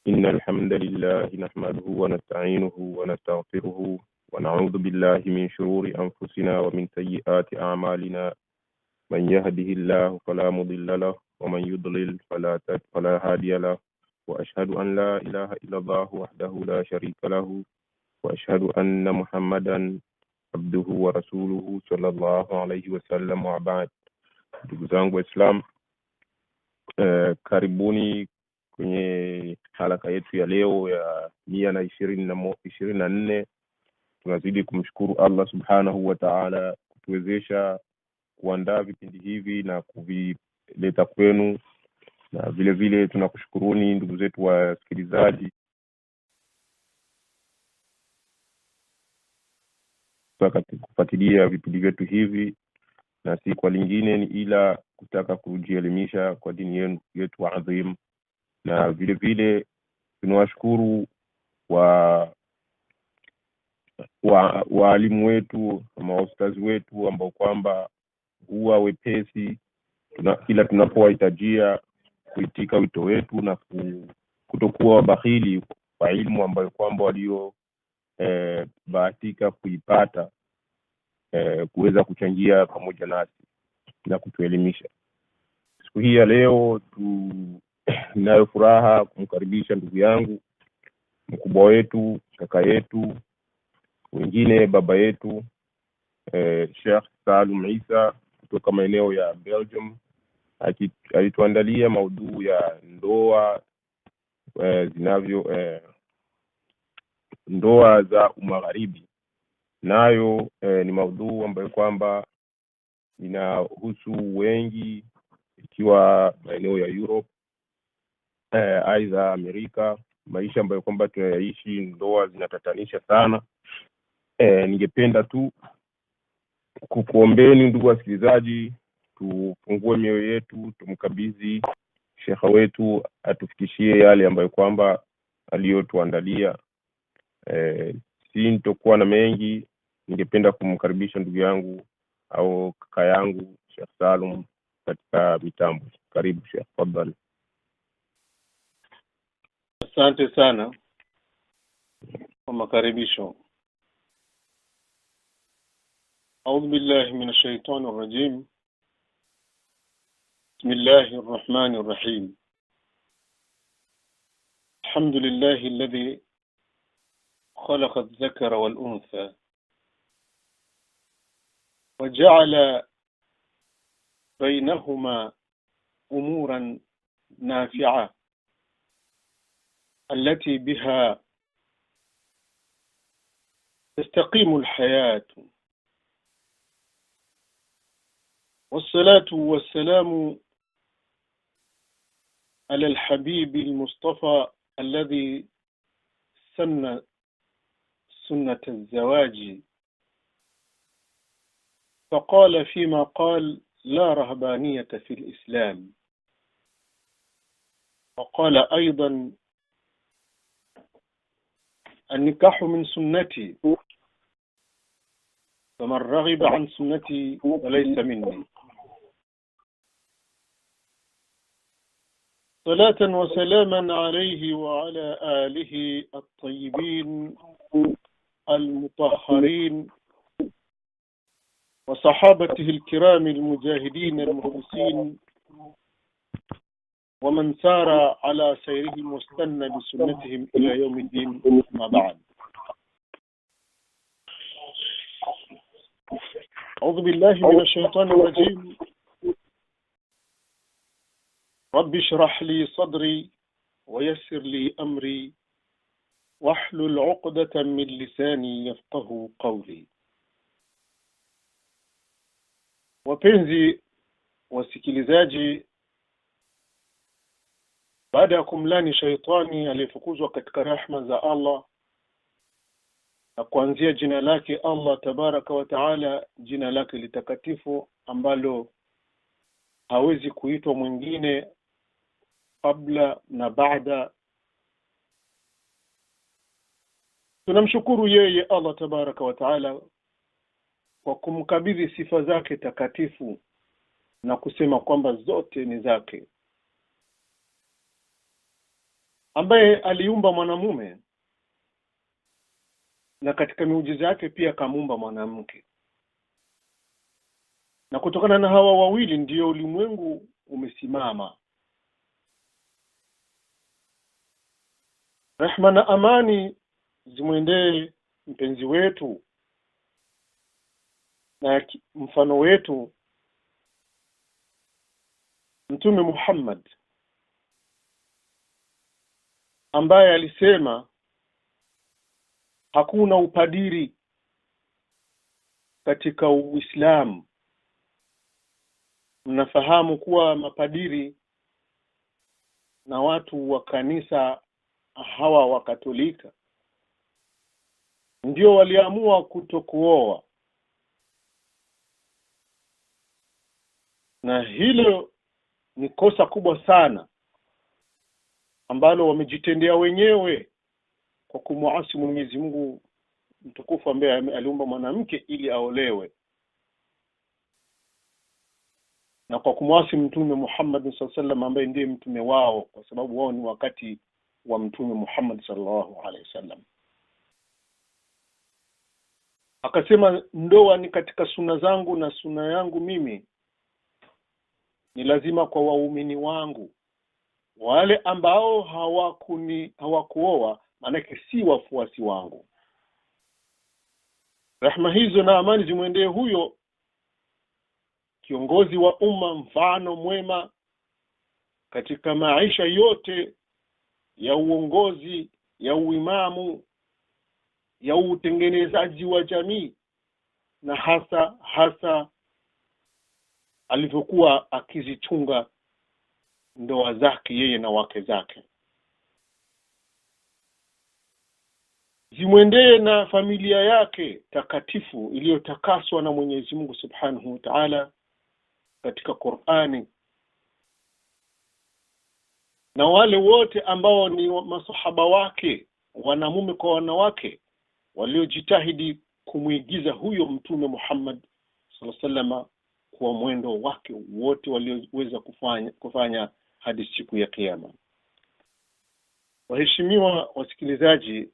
إن الحمد لله نحمده ونستعينه ونستغفره ونعوذ بالله من شرور أنفسنا ومن سيئات أعمالنا. من يهده الله فلا مضل له ومن يضلل فلا هادي له. وأشهد أن لا إله إلا الله وحده لا شريك له وأشهد أن محمدا عبده ورسوله صلى الله عليه wasallam wa baad. Ndugu zangu Waislamu, karibuni kwenye halaka yetu ya leo ya 124. Tunazidi kumshukuru Allah subhanahu wa ta'ala kutuwezesha kuandaa vipindi hivi na kuvileta kwenu, na vile vile tunakushukuruni ndugu zetu wasikilizaji kufuatilia vipindi vyetu hivi, na si kwa lingine ni ila kutaka kujielimisha kwa dini yetu adhim. Na vile vile tunawashukuru walimu wetu na ustazi wetu ambao kwamba huwa wepesi kila tunapowahitajia kuitika wito wetu na kutokuwa wabakhili kwa elimu ambayo kwamba walio bahatika kuipata, kuweza kuchangia pamoja nasi na kutuelimisha. Siku hii ya leo ninayo furaha kumkaribisha ndugu yangu, mkubwa wetu, kaka yetu, wengine baba yetu, Sheikh Salum Isa kutoka maeneo ya Belgium. Alituandalia maudhu ya ndoa ndoa za magharibi. Nayo ni maudhu ambayo kwamba inahusu wengi, ikiwa maeneo ya Europe, aidha Amerika, maisha ambayo kwamba tunayaishi. Ndoa zinatatanisha sana. Ningependa tu kukuombeni ndugu wasikilizaji, tufungue mioyo yetu, tumkabidhi shekha wetu atufikishie yale ambayo kwamba aliyotuandalia. Sintokuwa na mengi, ningependa kumkaribisha ndugu yangu au kaka yangu Sheikh Salum katika mitambo. Karibu Sheikh, tafadhali. Asante sana kwa makaribisho. أعوذ بالله من الشيطان الرجيم. بسم الله الرحمن الرحيم. الحمد لله الذي خلق الذكر والأنثى وجعل بينهما أمورا نافعة التي بها تستقيم الحياة. والصلاة والسلام على الحبيب المصطفى الذي سن سنة الزواج، فقال فيما قال: لا رهبانية في الإسلام. وقال أيضا: النكاح من سنتي، فمن رغب عن سنتي فليس مني. صلاة وسلاما عليه وعلى آله الطيبين المطهرين وصحابته الكرام المجاهدين المخلصين ومن سار على سيرهم واستنى بسنتهم إلى يوم الدين. ما بعد. أعوذ بالله من الشيطان الرجيم. رب اشرح لي صدري ويسر لي أمري واحلل عقدة من لساني يفقه قولي. Wapenzi wasikilizaji, baada ya kumlani shaitani aliyefukuzwa katika rahma za Allah na kuanzia jina lake Allah tabaraka wa taala, jina lake litakatifu ambalo hawezi kuitwa mwingine kabla na baada, tunamshukuru yeye Allah tabaraka wa taala kwa kumkabidhi sifa zake takatifu na kusema kwamba zote ni zake. ambaye aliumba mwanamume na katika miujiza yake pia akamuumba mwanamke, na kutokana na hawa wawili ndio ulimwengu umesimama. Rehma na amani zimwendee mpenzi wetu na mfano wetu Mtume Muhammad, ambaye alisema hakuna upadiri katika Uislamu. Mnafahamu kuwa mapadiri na watu wa kanisa hawa wa Katolika ndio waliamua kutokuoa, na hilo ni kosa kubwa sana ambalo wamejitendea wenyewe kwa kumuasi Mwenyezi Mungu mtukufu ambaye aliumba mwanamke ili aolewe, na kwa kumuasi Mtume Muhammad sallallahu alaihi wasallam ambaye ndiye mtume wao, kwa sababu wao ni wakati wa Mtume Muhammad sallallahu alaihi wasallam. Akasema ndoa ni katika sunna zangu, na sunna yangu mimi ni lazima kwa waumini wangu. Wale ambao hawakuoa maana si wafuasi wangu. Rehma hizo na amani zimwendee huyo kiongozi wa umma, mfano mwema katika maisha yote ya uongozi, ya uimamu, ya utengenezaji wa jamii, na hasa alivyokuwa akizichunga ndoa zake yeye na wake zake. Zimwendee na familia yake takatifu iliyotakaswa na Mwenyezi Mungu Subhanahu wa Ta'ala katika Qur'ani, na wale wote ambao ni masahaba wake, wanamume kwa wanawake, waliojitahidi kumuigiza huyo Mtume Muhammad sallallahu alaihi wasallam kwa mwendo wake wote walioweza kufanya hadi siku ya Kiyama. Waheshimiwa wasikilizaji,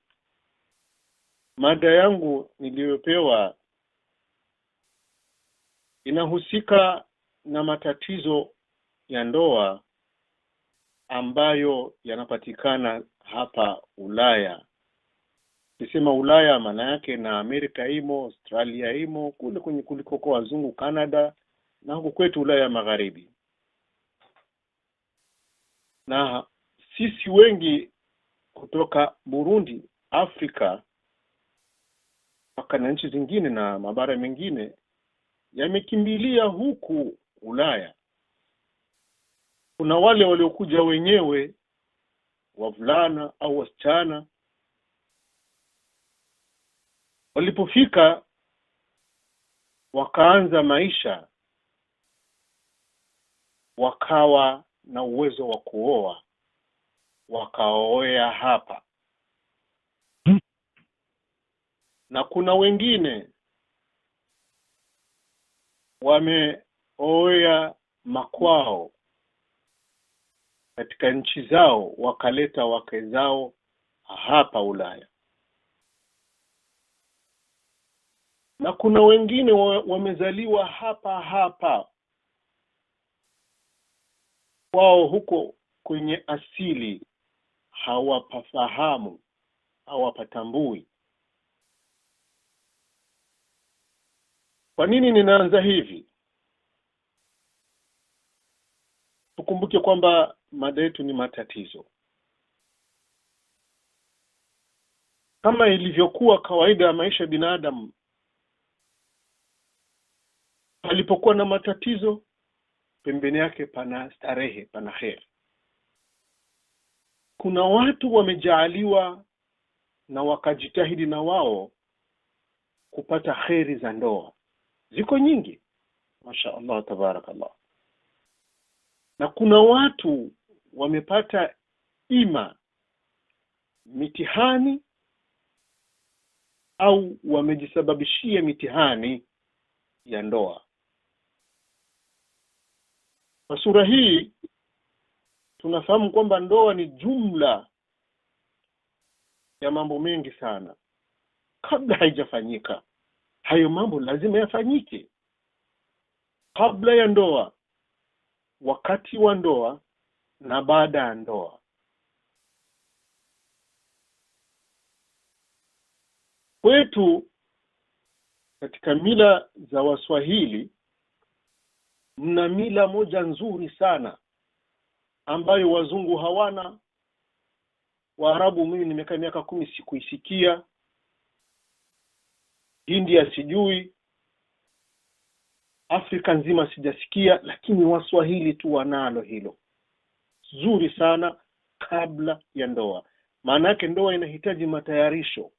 mada yangu niliyopewa inahusika na matatizo ya ndoa ambayo yanapatikana hapa Ulaya. Nisema Ulaya maana yake na Amerika imo, Australia imo, kule kwenye kuliko kwa wazungu Canada, na huko kwetu Ulaya Magharibi. Na sisi wengi kutoka Burundi, Afrika, mpaka na nchi zingine na mabara mengine yamekimbilia huku Ulaya. Kuna wale waliokuja wenyewe, wavulana au wasichana, walipofika wakaanza maisha, wakawa na uwezo wa kuoa, wakaoea hapa. Na kuna wengine wameoea makwao katika nchi zao, wakaleta wake zao hapa Ulaya. Na kuna wengine wamezaliwa hapa wao huko kwenye asili hawapafahamu, hawapatambui. Kwa nini ninaanza hivi? Tukumbuke kwamba mada yetu ni matatizo. Kama ilivyokuwa kawaida ya maisha ya binadamu, alipokuwa na matatizo, pembeni yake pana starehe, pana kheri. Kuna watu wamejaaliwa na wakajitahidi na wao kupata kheri za ndoa. Ziko nyingi, mashaallah tabarakallah. Na kuna watu wamepata ima mitihani au wamejisababishia mitihani ya ndoa. Kwa sura hii tunafahamu kwamba ndoa ni jumla ya mambo mengi sana kabla haijafanyika. Hayo mambo lazima yafanyike kabla ya ndoa, wakati wa ndoa na baada ya ndoa. Kwetu katika mila za Waswahili mna mila moja nzuri sana ambayo wazungu hawana. Waarabu mimi nimekaa miaka 10 sikuisikia, India sijui, Afrika nzima sijasikia, lakini Waswahili tu wanalo hilo zuri sana kabla ya ndoa. Maana yake ndoa inahitaji matayarisho,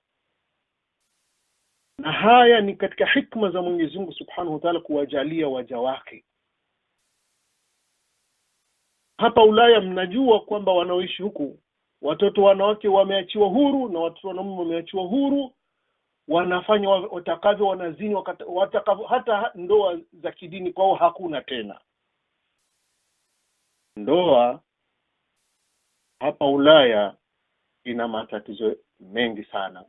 na haya ni katika hikma za Mwenyezi Mungu Subhanahu wa Ta'ala kuwajalia waja wake. Hapa Ulaya mnajua kwamba wanaoishi huku watoto wanawake wameachiwa huru na watoto wanaume wameachiwa huru, wanafanya watakavyo, wanazini watakavyo, hata ndoa za kidini kwao hakuna tena. Ndoa hapa Ulaya ina matatizo mengi sana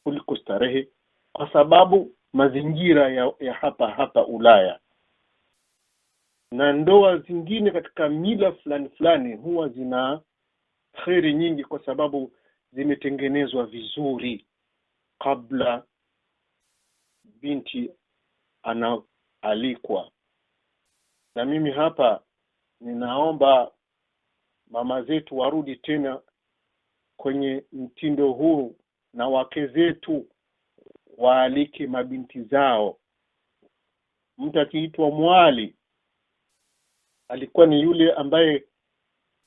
kuliko starehe, kwa sababu mazingira ya hapa Ulaya na ndoa zingine katika mila fulani huwa zina kheri nyingi, kwa sababu zimetengenezwa vizuri kabla binti anaalikwa. Na mimi hapa ninaomba mama zetu warudi tena kwenye mtindo huu, na wake zetu waalike mabinti zao. Mtu akiitwa mwali alikuwa ni yule ambaye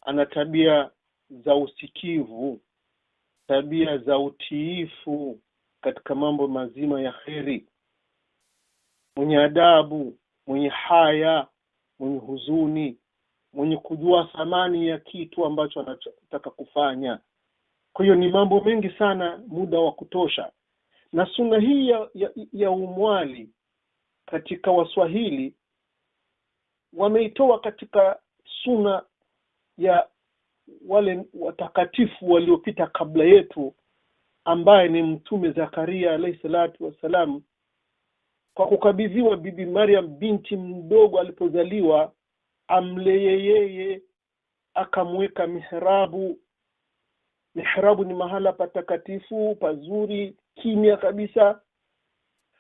ana tabia za usikivu, tabia za utiifu katika mambo mazima ya kheri, mwenye adabu, mwenye haya, mwenye huzuni, mwenye kujua thamani ya kitu ambacho anataka kufanya. Kwa hiyo ni mambo mengi sana, muda wa kutosha. Na sunna hii ya umwali katika Waswahili wameitoa katika sunna ya wale watakatifu waliopita kabla yetu, ambaye ni Mtume Zakaria alayhi salatu wasalam. Kwa kukabidhiwa Bibi Maryam binti mdogo alipozaliwa, amlee yeye, akamweka mihrabu. Mihrabu ni mahala patakatifu pazuri, kimya kabisa.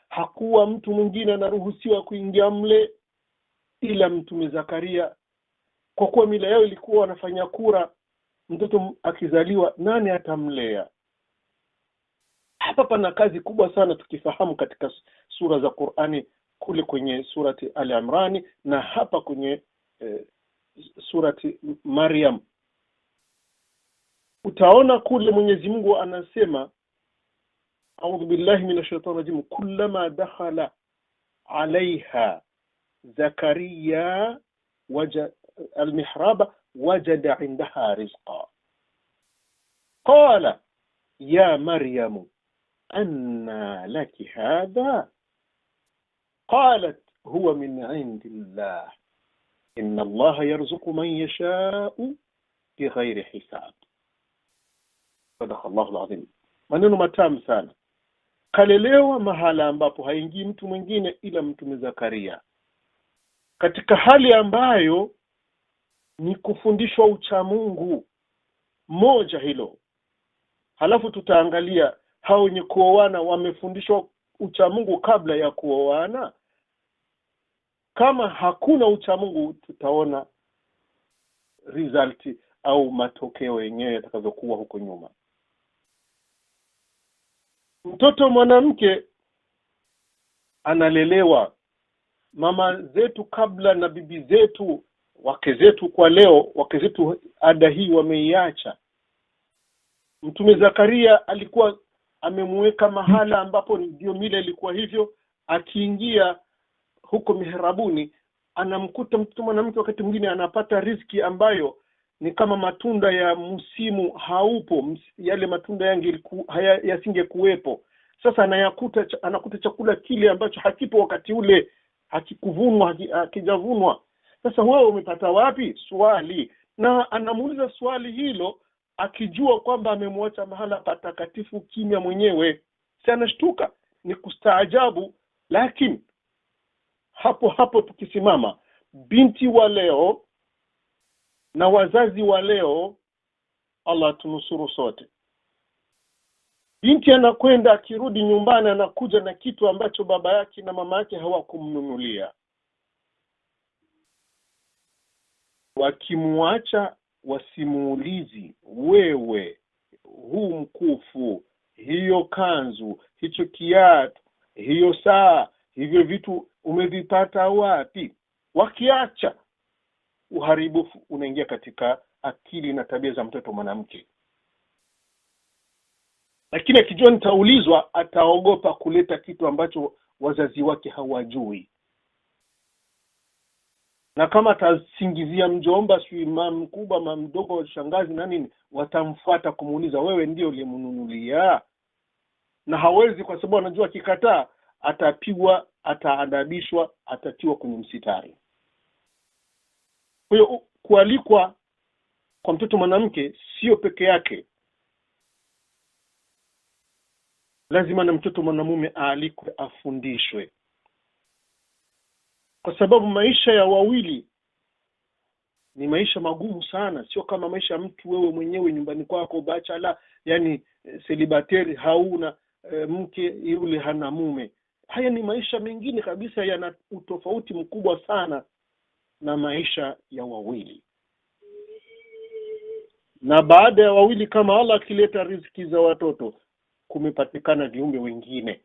Hakuwa mtu mwingine anaruhusiwa kuingia mle ila Mtume Zakaria, kwa kuwa mila yao ilikuwa wanafanya kura, mtoto akizaliwa nani atamlea. Hapa pana kazi kubwa sana tukifahamu katika sura za Qur'ani, kule kwenye surati Al-Imran na hapa kwenye surati Maryam. Utaona kule Mwenyezi Mungu anasema, a'udhu billahi minash shaitani rajim, kullama dakhala alaiha Zakaria المحراب وجد عندها رزقا قال يا مريم أنى لك هذا قالت هو من عند الله إن الله يرزق من يشاء بغير حساب. صدق الله العظيم. maneno matamu sana. Kalelewa mahala ambapo haingii mtu mwingine ila Mtume Zakaria, katika hali ambayo ni kufundishwa uchamungu moja hilo. Halafu tutaangalia hao wenye kuoana wamefundishwa uchamungu kabla ya kuoana. Kama hakuna uchamungu, tutaona result au matokeo yenyewe yatakavyokuwa huko nyuma. Mtoto mwanamke analelewa. Mama zetu kabla na bibi zetu, wake zetu kwa leo, wake zetu ada hii wameiacha. Mtume Zakaria alikuwa amemweka mahala ambapo ndio mila ilikuwa hivyo. Akiingia huko mihrabuni, anamkuta mtoto mwanamke wakati mwingine anapata riziki ambayo ni kama matunda ya msimu haupo, yale matunda yasingekuwepo. Sasa anakuta chakula kile ambacho hakipo wakati ule, hakikuvunwa, hakijavunwa. Sasa wewe umepata wapi? Swali. Na anamuuliza swali hilo akijua kwamba amemwacha mahala patakatifu kimya mwenyewe, si anashtuka? Ni kustaajabu. Lakini hapo tukisimama, binti wa leo na wazazi wa leo, Allah tunusuru sote. Binti anakwenda, akirudi nyumbani anakuja na kitu ambacho baba yake na mama yake hawakumnunulia. Wakimwacha wasimuulizi, wewe, huu mkufu, hiyo kanzu, hicho kiatu, hiyo saa, hivyo vitu umevipata wapi? Wakiacha, uharibifu unaingia katika akili na tabia za mtoto mwanamke. Lakini akijua nitaulizwa, ataogopa kuleta kitu ambacho wazazi wake hawajui. Na kama atasingizia mjomba, si mama mkubwa, mama mdogo, shangazi na nini, watamfuata kumuuliza, wewe ndio uliyemnunulia? Na hawezi, kwa sababu anajua akikataa atapigwa, ataadabishwa, atatiwa kwenye msitari. Kwa hiyo kualikwa kwa mtoto mwanamke sio peke yake, lazima na mtoto mwanamume aalikwe, afundishwe. Kwa sababu maisha ya wawili ni maisha magumu sana, sio kama maisha ya mtu wewe mwenyewe nyumbani kwako bachelor, yani celibatary, hauna mke, yule hana mume. Haya ni maisha mengine kabisa, yana utofauti mkubwa sana na maisha ya wawili. Na baada ya wawili, kama Allah akileta riziki za watoto, kumepatikana viumbe wengine,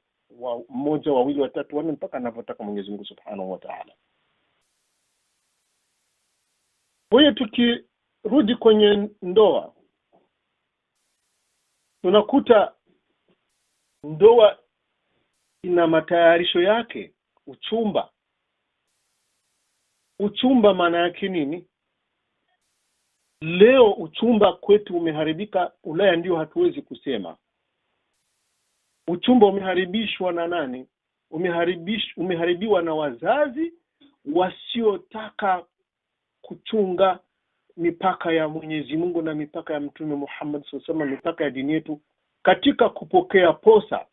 mmoja, wawili, watatu, wanne, mpaka anavyotaka Mwenyezi Mungu Subhanahu wa Ta'ala. Kwa hiyo tukirudi kwenye ndoa, tunakuta ndoa ina matayarisho yake. Uchumba maana yake nini? Leo uchumba kwetu umeharibika. Ulaya ndio hatuwezi kusema. Uchumba umeharibishwa na nani? Umeharibiwa na wazazi wasiotaka kuchunga mipaka ya Mwenyezi Mungu na mipaka ya Mtume Muhammad SAW, mipaka ya dini yetu katika kupokea posa.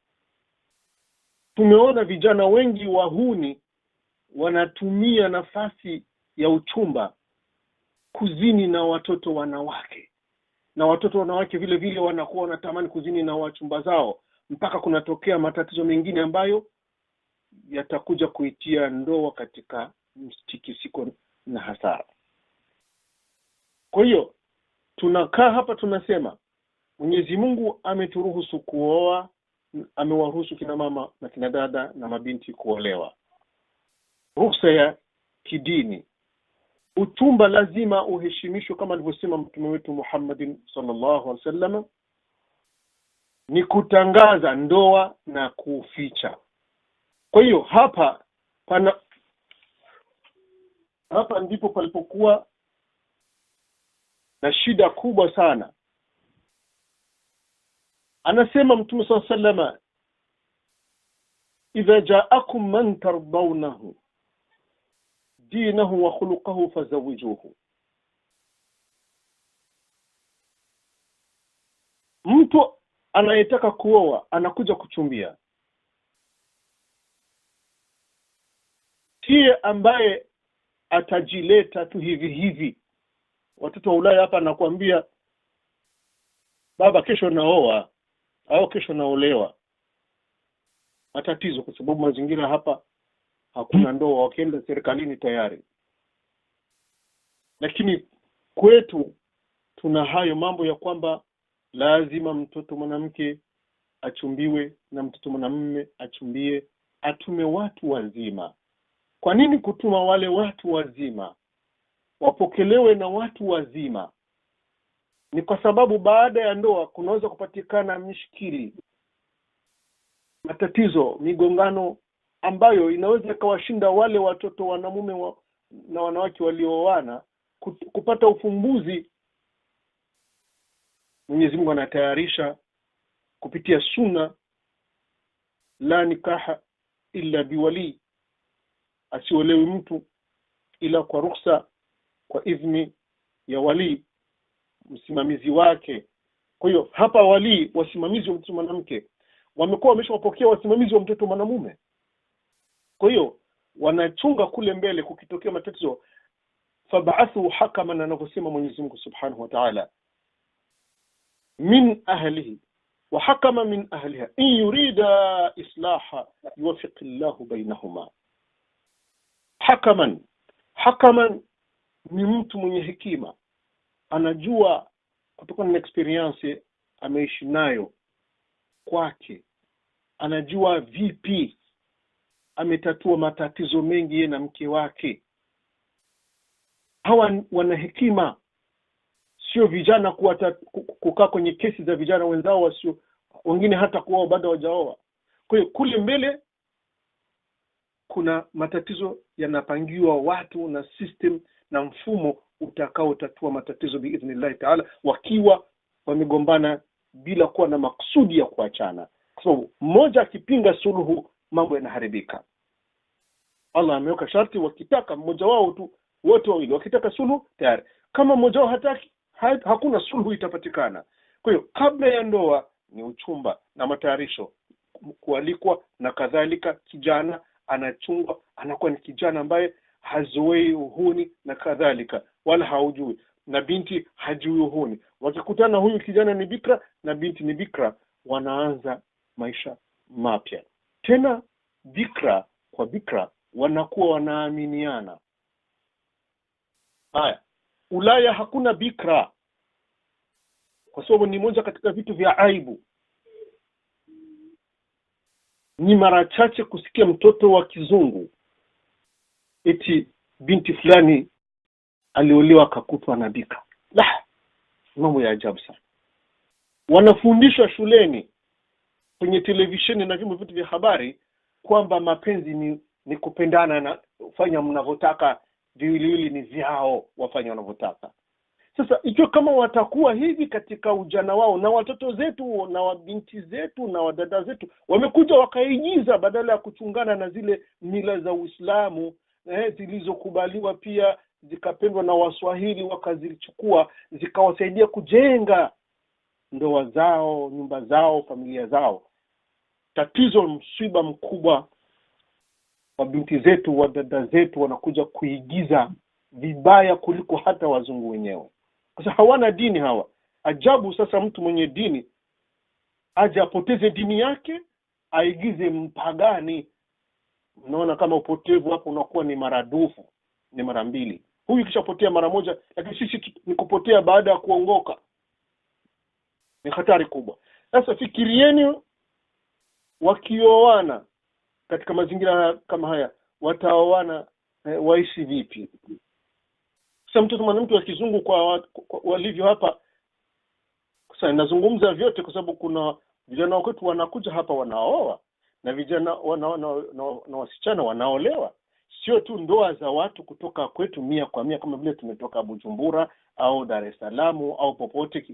Tumeona vijana wengi wahuni wanatumia nafasi ya uchumba kuzini na watoto wanawake, na watoto wanawake vile vile wanakuwa wanatamani kuzini na wachumba zao, mpaka kunatokea matatizo mengine ambayo yatakuja kuitia ndoa katika mtikisiko na hasara. Kwa hiyo tunakaa hapa tunasema Mwenyezi Mungu ameturuhusu kuoa, amewaruhusu kina mama na kina dada na mabinti kuolewa, ruhusa ya kidini. Uchumba lazima uheshimishwe kama alivyosema Mtume wetu Muhammadin sallallahu alaihi wasallam, ni kutangaza ndoa na kuficha. Kwa hiyo hapa ndipo palipokuwa na shida kubwa sana. Anasema Mtume sallallahu alaihi wasallam, idha ja'akum man tardawnahu dinahu wa khuluquhu fazawijuhu. Mtu anayetaka kuoa anakuja kuchumbia, sie ambaye atajileta tu hivi hivi. Watoto wa Ulaya hapa anakuambia, baba kesho naoa au kesho naolewa. Matatizo, kwa sababu mazingira hapa hakuna ndoa, wakienda serikalini tayari. Lakini kwetu tuna hayo mambo ya kwamba lazima mtoto mwanamke achumbiwe na mtoto mwanamume achumbie, atume watu wazima. Kwa nini kutuma wale watu wazima wapokelewe na watu wazima? Ni kwa sababu baada ya ndoa kunaweza kupatikana mishikili, matatizo, migongano ambayo inaweza ikawashinda wale watoto wanamume na wanawake walioana kupata ufumbuzi. Mwenyezi Mungu anatayarisha kupitia sunna, la nikaha illa biwali, asiolewi mtu ila kwa ruhusa, kwa idhni ya wali, msimamizi wake, Kwa hiyo hapa wali wasimamizi wa mtoto mwanamke wamekuwa wameshawapokea wasimamizi wa mtoto mwanamume. Kwa hiyo wanachunga kule mbele kukitokea matatizo, fab'athu hakaman, anavyosema Mwenyezi Mungu Subhanahu wa Ta'ala, min ahlihi wa hakama min ahliha in yurida islaha yuwaffiq Allahu bainahuma. Hakaman ni mtu mwenye hekima, anajua kutokana na experience ameishi nayo kwake, anajua vipi ametatua matatizo mengi yeye na mke wake. Hawa wana hekima, sio vijana kukaa kwenye kesi za vijana wenzao wasio wengine hata kuoa bado hawajaoa. Kwa hiyo kule mbele kuna matatizo yanapangiwa watu na system na mfumo utakaotatua matatizo biidhnillah taala, wakiwa wamegombana bila kuwa na maksudi ya kuachana, kwa sababu mmoja akipinga suluhu mambo yanaharibika. Allah ameweka sharti, wakitaka mmoja wao tu, wote wawili wakitaka suluhu tayari. Kama mmoja wao hataki, hakuna suluhu itapatikana. Kwa hiyo kabla ya ndoa ni uchumba na matayarisho, kualikwa na kadhalika. Kijana anachungwa, anakuwa ni kijana ambaye hazoei uhuni na kadhalika, wala haujui, na binti hajui uhuni. Wakikutana huyu kijana ni bikra na binti ni bikra, wanaanza maisha mapya. Tena bikra kwa bikra wanakuwa wanaaminiana. Haya, Ulaya hakuna bikra, kwa sababu ni moja katika vitu vya aibu. Ni mara chache kusikia mtoto wa kizungu eti binti fulani aliolewa akakutwa na bikra. La, mambo ya ajabu sana. Wanafundishwa shuleni, kwenye televisheni na vyombo vyote vya habari kwamba mapenzi ni kupendana na fanya mnavyotaka, viwiliwili ni vyao, wafanya wanavyotaka. Sasa ikiwa kama watakuwa hivi katika ujana wao, na watoto zetu na wabinti zetu na wadada zetu wamekuja wakaigiza, badala ya kuchungana na zile mila za Uislamu zilizokubaliwa pia zikapendwa na Waswahili, wakazichukua zikawasaidia kujenga ndoa zao, nyumba zao, familia zao. Tatizo, msiba mkubwa wa binti zetu, wadada zetu wanakuja kuigiza vibaya kuliko hata wazungu wenyewe. Sasa hawana dini hawa. Ajabu sasa mtu mwenye dini aje apoteze dini yake aigize mpagani. Unaona kama upotevu hapo unakuwa ni maradufu, ni mara mbili. Huyu kishapotea mara moja, lakini sisi ni kupotea baada ya kuongoka. Ni hatari kubwa. Sasa fikirieni wakioana katika mazingira kama haya, wataoana waishi vipi? Sasa mtoto mwanamke wa kizungu kwa walivyo hapa, sasa nazungumza vyote kwa sababu kuna vijana wetu wanakuja hapa wanaoa, na vijana na wasichana wanaolewa. Sio tu ndoa za watu kutoka kwetu 100% kama vile tumetoka Bujumbura au Dar es Salaam au popote.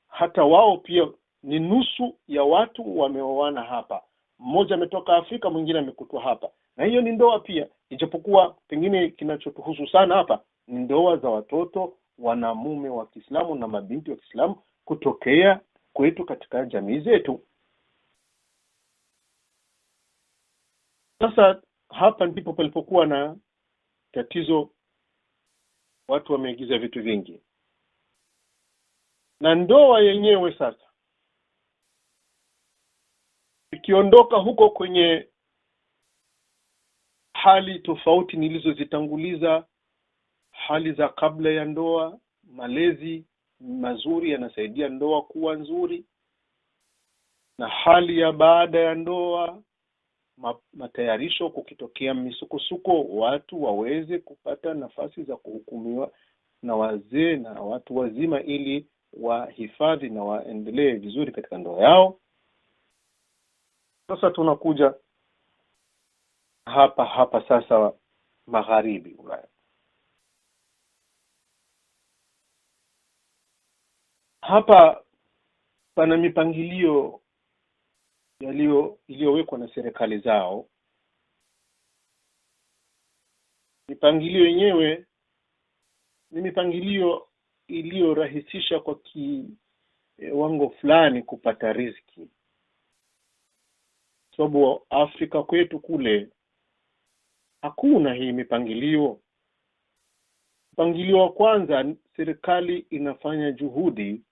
Hata wao pia ni nusu ya watu wameoana hapa. Mmoja ametoka Afrika, mwingine amekutwa hapa, na hiyo ni ndoa pia, ijapokuwa pengine kinachotuhusu sana hapa ni ndoa za watoto wanamume wa Kiislamu na mabinti wa Kiislamu kutokea kwetu katika jamii zetu. Sasa hapa ndipo palipokuwa na tatizo, watu wameigiza vitu vingi. Na ndoa yenyewe sasa ikiondoka huko kwenye hali tofauti nilizozitanguliza, hali za kabla ya ndoa, malezi mazuri yanasaidia ndoa kuwa nzuri, na hali ya baada ya ndoa, matayarisho kukitokea misukosuko, watu waweze kupata nafasi za kuhukumiwa na wazee na watu wazima ili wahifadhi na waendelee vizuri katika ndoa yao. Sasa tunakuja hapa sasa magharibi Ulaya. Hapa pana mipangilio iliyowekwa na serikali zao. Mipangilio yenyewe ni mipangilio iliyorahisisha wango fulani kupata riziki. Sababu Afrika kwetu kule hakuna hii mipangilio. Mpangilio wa kwanza, serikali inafanya juhudi,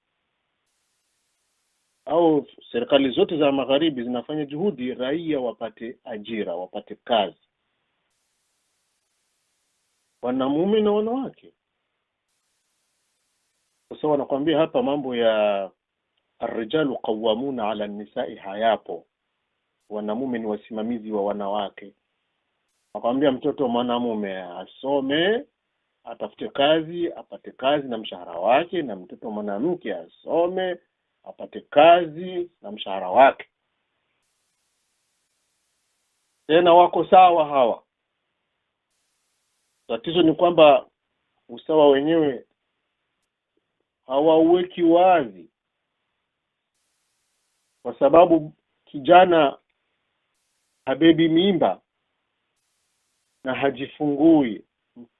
au serikali zote za magharibi zinafanya juhudi raia wapate ajira, wapate kazi, wanamume na wanawake. Sasa wanakuambia hapa mambo ya ar-rijalu qawwamuna 'ala an-nisa'i hayapo. Wanamume ni wasimamizi wa wanawake. Wanakuambia mtoto mwanamume asome, atafute kazi, apate kazi na mshahara wake, na mtoto mwanamke asome, apate kazi na mshahara wake. Tena wako sawa hawa. Tatizo ni kwamba usawa wenyewe hawauweki wazi, kwa sababu kijana habebi mimba na hajifungui,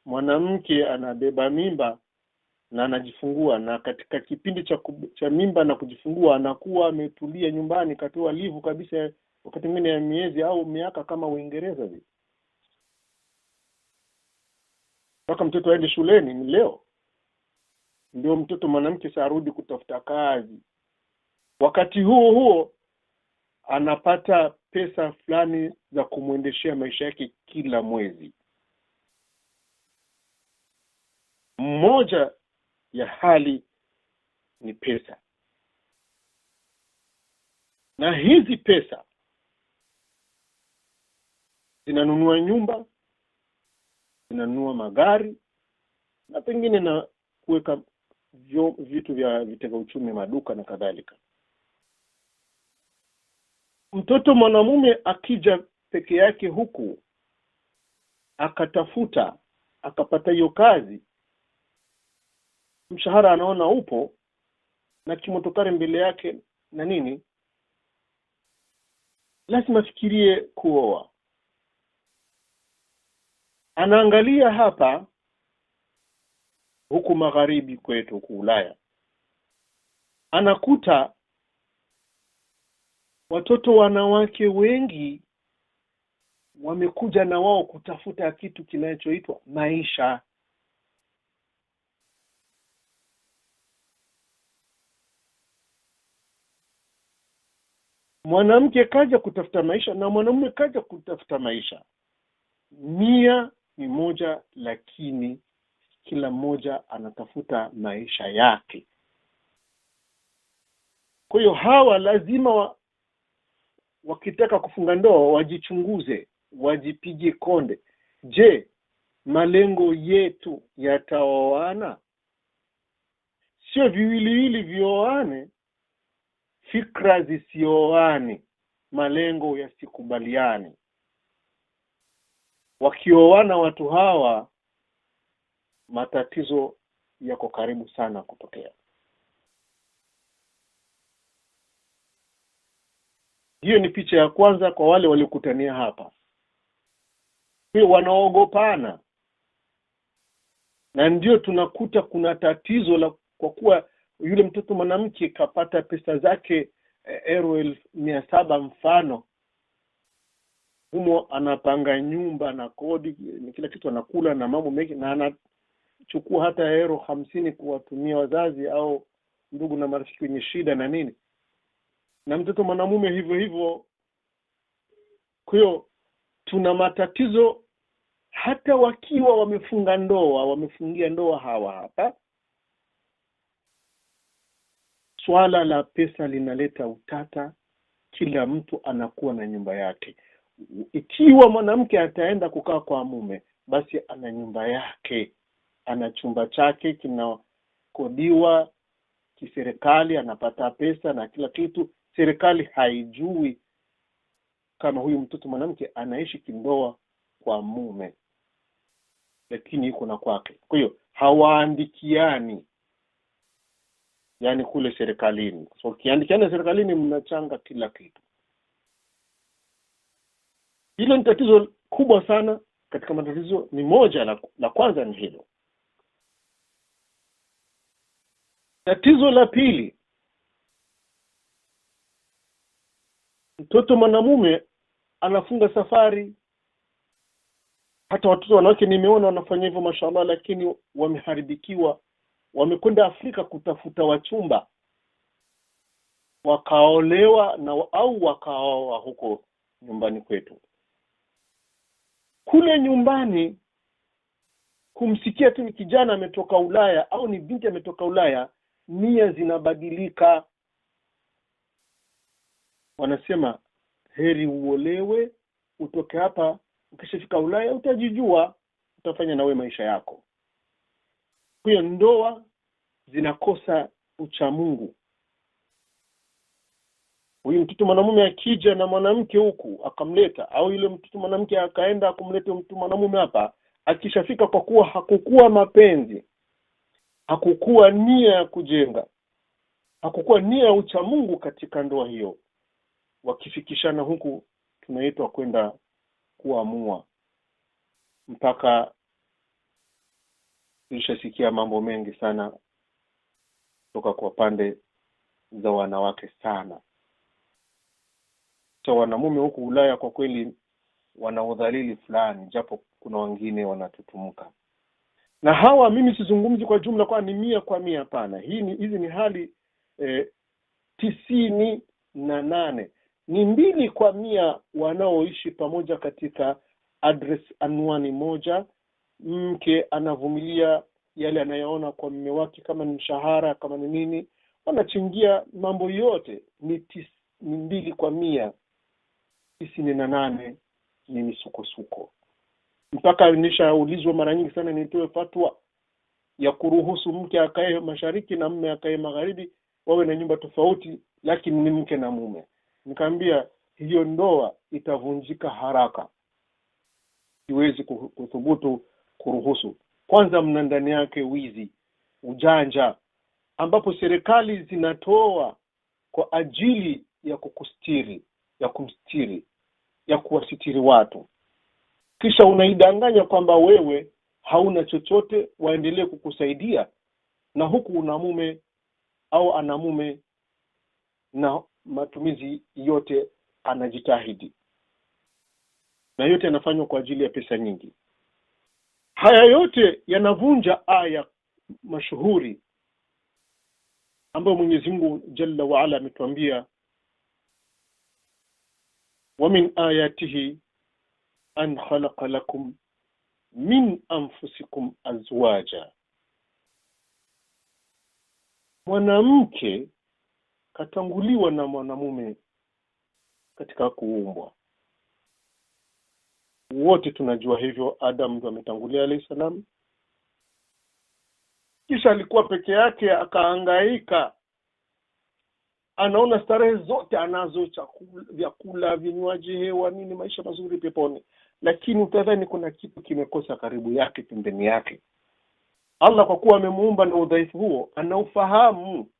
mwanamke anabeba mimba na anajifungua, na katika kipindi cha mimba na kujifungua anakuwa ametulia nyumbani, katoa livu kabisa, wakati mwingine ya miezi au miaka kama Uingereza hivi. Mpaka mtoto aende shuleni ni leo. Ndio mtoto mwanamke sarudi kutafuta kazi. Wakati huo anapata pesa fulani za kumuendeshea maisha yake kila mwezi. Mmoja ya hali ni pesa. Na hizi pesa zinanunua nyumba, zinanunua magari, na pengine na kuweka vitu vya vitega uchumi, maduka na kadhalika. Mtoto mwanamume akija peke yake huku, akatafuta, akapata hiyo kazi, mshahara anaona upo, na kimotokari mbele yake na nini, lazima fikirie kuoa. Anaangalia hapa huku magharibi kwetu, huku Ulaya, anakuta watoto wanawake wengi wamekuja na wao kutafuta kitu kinachoitwa maisha. Mwanamke kaja kutafuta maisha na mwanamume kaja kutafuta maisha. Nia ni moja, lakini kila mmoja anatafuta maisha yake. Kwa hiyo hawa lazima wakitaka kufunga ndoa wajichunguze, wajipige konde. Je, malengo yetu yataoana? Sio viwiliwili vioane, fikra zisioane, malengo yasikubaliane. Wakioana watu hawa, matatizo yako karibu sana kutokea. Hiyo ni picha ya kwanza kwa wale waliokutania hapa. Hiyo wanaogopana. Na ndio tunakuta kuna tatizo la, kwa kuwa yule mtoto mwanamke kapata pesa zake €700 mfano. Humo anapanga nyumba na kodi, ni kila kitu anakula na mambo mengi, na anachukua hata €50 kuwatumia wazazi au ndugu na marafiki wenye shida na nini. Na mtoto mwanamume hivyo hivyo. Kwa hiyo tuna matatizo hata wakiwa wamefunga ndoa, wamefungia ndoa hawa hapa. Swala la pesa linaleta utata, kila mtu anakuwa na nyumba yake. Ikiwa mwanamke ataenda kukaa kwa mume, basi ana nyumba yake, ana chumba chake kinakodiwa kiserikali, anapata pesa na kila kitu. Serikali haijui kama huyu mtoto mwanamke anaishi kindoa kwa mume, lakini yuko na kwake. Kwa hiyo hawaandikiani, yani kule serikalini. So ukiandikiana serikalini mnachanga kila kitu. Hilo ni tatizo kubwa sana. Katika matatizo ni moja la kwanza ni hilo. Tatizo la pili Mtoto mwanamume anafunga safari. Hata watoto wanawake nimeona wanafanya hivyo mashallah, lakini wameharibikiwa. Wamekwenda Afrika kutafuta wachumba, wakaolewa au wakaoa huko nyumbani kwetu. Kule nyumbani kumsikia tu ni kijana ametoka Ulaya au ni binti ametoka Ulaya, nia zinabadilika. Wanasema heri uolewe, utoke hapa, ukishafika Ulaya utajijua, utafanya nawe maisha yako. Kwa hiyo ndoa zinakosa uchamungu. Huyu mtoto mwanamume akija na mwanamke huku akamleta, au yule mtoto mwanamke akaenda kumleta mtoto mwanamume hapa, akishafika, kwa kuwa hakukuwa mapenzi, hakukuwa nia ya kujenga, hakukuwa nia ya uchamungu katika ndoa hiyo, wakifikishana huku tunaitwa kwenda kuamua. Mpaka tulishasikia mambo mengi sana kutoka kwa pande za wanawake sana. So wanamume huku Ulaya kwa kweli wana udhalili fulani, japo kuna wengine wanatutumuka. Na hawa mimi sizungumzi kwa jumla kwa ni 100%, hapana. Hizi ni hali 98, ni 2% wanaoishi pamoja katika address anwani moja. Mke anavumilia yale anayoona kwa mume wake, kama ni mshahara, kama ni nini, wanachingia mambo yote. Ni 2%. 98 ni misukosuko. Mpaka nishaulizwa mara nyingi sana nitoe fatwa ya kuruhusu mke akae mashariki na mume akae magharibi, wawe na nyumba tofauti lakini ni mke na mume. Nikamwambia hiyo ndoa itavunjika haraka, siwezi kuthubutu kuruhusu. Kwanza mna ndani yake wizi, ujanja, ambapo serikali zinatoa kwa ajili ya kukustiri, ya kumstiri, ya kuwasitiri watu. Kisha unaidanganya kwamba wewe hauna chochote, waendelee kukusaidia, na huku una mume au ana mume na matumizi yote anajitahidi, na yote yanafanywa kwa ajili ya pesa nyingi. Haya yote yanavunja aya mashuhuri ambayo Mwenyezi Mungu Jalla wa Ala ametuambia, wa min ayatihi an khalaqa lakum min anfusikum azwaja. Mwanamke katanguliwa na mwanamume katika kuumbwa. Wote tunajua hivyo. Adam ndo ametangulia alayhi salam, kisha alikuwa peke yake, akahangaika, anaona starehe zote anazo, chakula, vyakula, vinywaji, hewa, nini, maisha mazuri peponi, lakini utadhani kuna kitu kimekosa karibu yake, pembeni yake. Allah kwa kuwa amemuumba na udhaifu huo anaufahamu.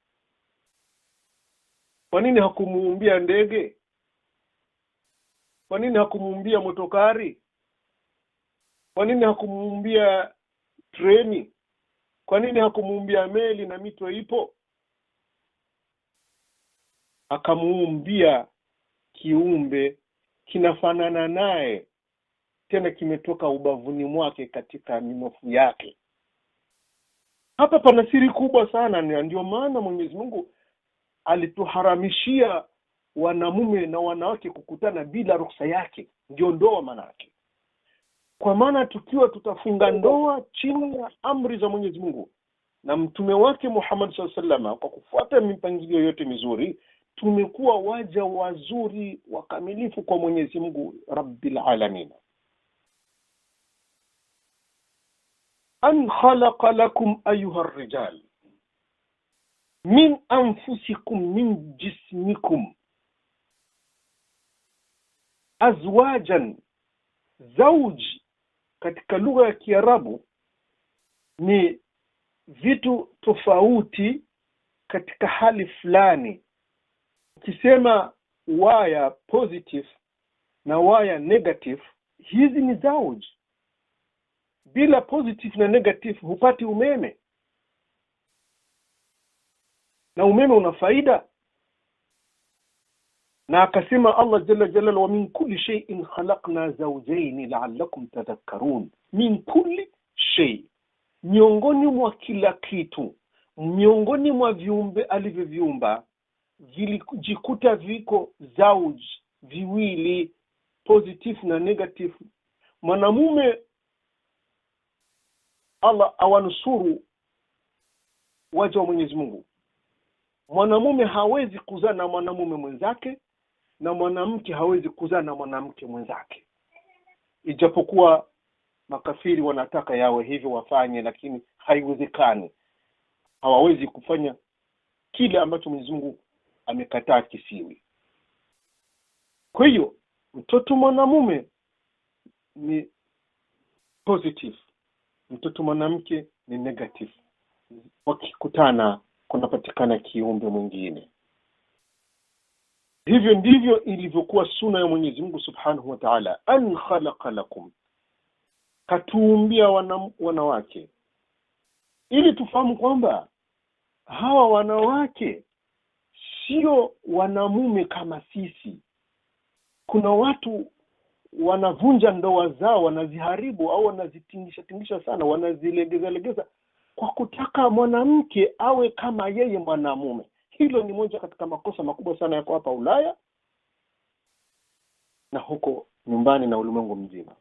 Kwa nini hakumuumbia ndege? Kwa nini hakumuumbia motokari? Kwa nini hakumuumbia treni? Kwa nini hakumuumbia meli na mito ipo? Akamuumbia kiumbe kinafanana naye, tena kimetoka ubavuni mwake katika minofu yake. Hapa pana siri kubwa sana. Ndio maana Mwenyezi Mungu alituharamishia wanamume na wanawake kukutana bila ruhusa yake. Ndio ndoa maana yake. Kwa maana tukiwa tutafunga ndoa chini ya amri za Mwenyezi Mungu na mtume wake Muhammad sallallahu alaihi wasallam, kwa kufuata mipangilio yote mizuri, tumekuwa waja wazuri wakamilifu kwa Mwenyezi Mungu Rabbil Alamin. An khalaqa lakum ayuha ar-rijal min anfusikum min jismikum azwajan. Zawj katika lugha ya Kiarabu ni vitu tofauti katika hali fulani. Ukisema waya positive na waya negative, hizi ni zawj. Bila positive na negative hupati umeme, na umeme una faida. Na akasema Allah jalla jalala, wa min kulli shay'in khalaqna zawjayn la'allakum tadhakkarun. Min kulli shay, miongoni mwa kila kitu, miongoni mwa viumbe alivyoviumba vilijikuta viko zauj viwili, positive na negative. Mwanamume Allah awanusuru waja wa Mwenyezi Mungu. Mwanamume hawezi kuzaa na mwanamume mwenzake, na mwanamke hawezi kuzaa na mwanamke mwenzake, ijapokuwa makafiri wanataka yawe hivyo wafanye, lakini haiwezekani. Hawawezi kufanya kile ambacho Mwenyezi Mungu amekataa kisiwi. Kwa hiyo mtoto mwanamume ni positive, mtoto mwanamke ni negative. Wakikutana kunapatikana kiumbe mwingine. Hivyo ndivyo ilivyokuwa sunna ya Mwenyezi Mungu Subhanahu wa Ta'ala. An khalaqa lakum, katuumbia wanawake, ili tufahamu kwamba hawa wanawake sio wanamume kama sisi. Kuna watu wanavunja ndoa zao, wanaziharibu au wanazitingisha sana, wanazilegeza kwa kutaka mwanamke awe kama yeye mwanamume. Hilo ni moja katika makosa makubwa sana yako hapa Ulaya na huko nyumbani na ulimwengu mzima.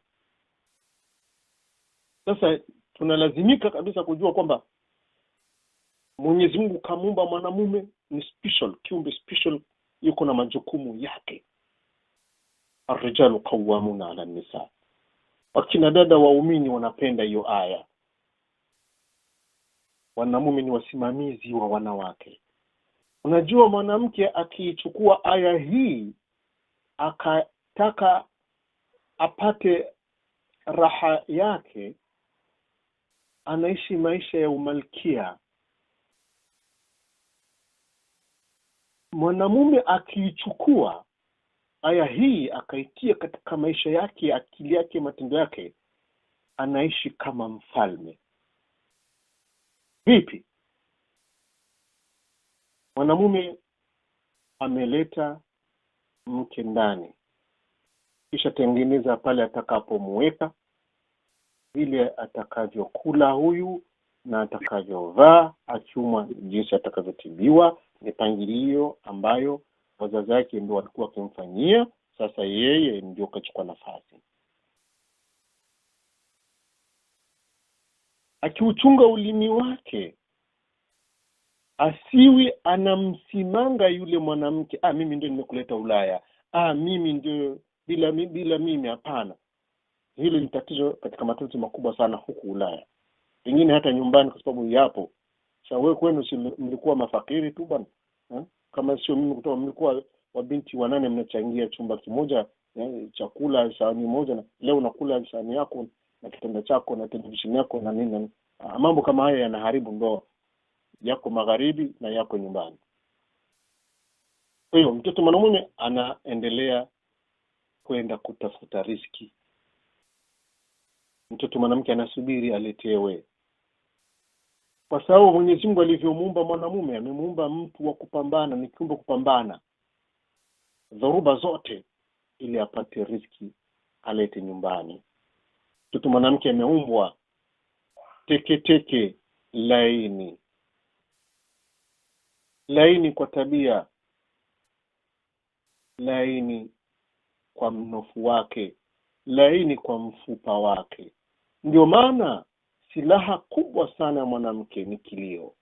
Sasa tunalazimika kabisa kujua kwamba Mwenyezi Mungu kamuumba mwanamume ni special, kiumbe special, yuko na majukumu yake. Ar-rijalu qawwamuna 'ala an-nisa. Wakina dada waumini wanapenda hiyo aya. Wanamume ni wasimamizi wa wanawake. Unajua, mwanamke akichukua aya hii akataka apate raha yake, anaishi maisha ya umalkia. Mwanamume akichukua aya hii akaitia katika maisha yake, akili yake, matendo yake, anaishi kama mfalme. Vipi? Mwanamume ameleta mke ndani, kisha tengeneza pale atakapomweka, vile atakavyokula huyu na atakavyovaa, akiumwa jinsi atakavyotibiwa, mipangilio ambayo wazazi wake ndio walikuwa wakimfanyia. Sasa yeye ndio kachukua nafasi. Akiuchunga ulimi wake, asiwi anamsimanga yule mwanamke, mimi ndio nimekuleta Ulaya, mimi ndio, bila mimi hapana. Hilo ni tatizo katika matatizo makubwa sana huku Ulaya. Pengine hata nyumbani, kwa sababu yapo. Sasa wewe kwenu mlikuwa mafakiri tu bwana. Kama sio mimi kutoa, mlikuwa wabinti wanane mnachangia chumba kimoja, chakula sahani moja, na leo unakula sahani yako na kitanda chako na televisheni yako na nini. Mambo kama haya yanaharibu ndoa yako magharibi na yako nyumbani. Kwa hiyo mtoto mwanamume anaendelea kwenda kutafuta riziki. Mtoto mwanamke anasubiri aletewe. Kwa sababu Mwenyezi Mungu alivyomuumba mwanamume, amemuumba mtu wa kupambana, ni kiumbe kupambana dhoruba zote ili apate riziki alete nyumbani. Mtoto mwanamke ameumbwa teke laini kwa tabia, laini kwa mnofu wake, laini kwa mfupa wake. Ndio maana silaha kubwa sana ya mwanamke ni kilio.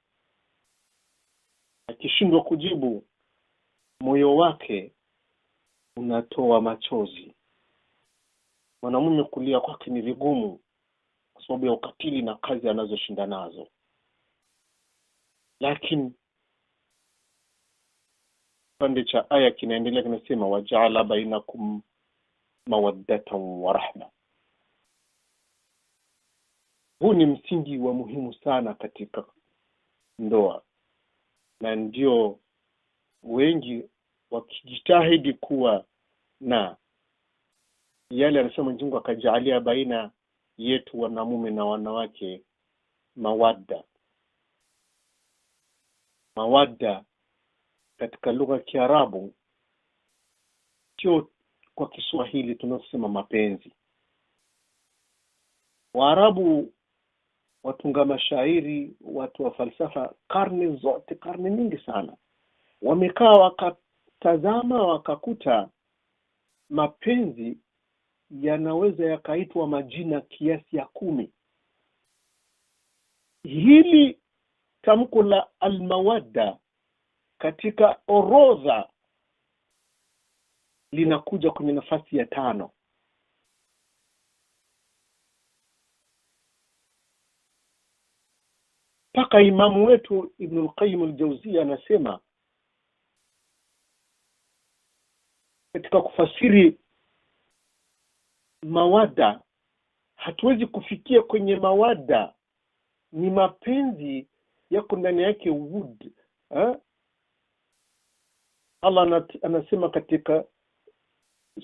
Akishindwa kujibu, moyo wake unatoa machozi. Mwanamume kulia kwake ni vigumu kwa sababu ya ukatili na kazi anazoshinda nazo. Lakini pande cha aya kinaendelea kinasema, waja'ala bainakum mawaddatan wa rahma. Huu ni msingi wa muhimu sana katika ndoa, na ndio wengi wakijitahidi kuwa na yale anasema Mwenyezi Mungu, akajalia baina yetu wanamume na wanawake mawadda katika lugha ya Kiarabu sio kwa Kiswahili tunasema mapenzi. Waarabu, watunga mashairi, watu wa falsafa, karne zote, karne nyingi sana, wamekaa wakatazama wakakuta mapenzi yanaweza yakaitwa majina kiasi ya 10. Hili tamko la almawadda katika orodha linakuja kwenye nafasi ya 5. Paka imamu wetu Ibn al-Qayyim al-Jawziyya anasema katika kufasiri mawadda, hatuwezi kufikia kwenye mawadda, ni mapenzi yako ndani yake wood. Allah anasema katika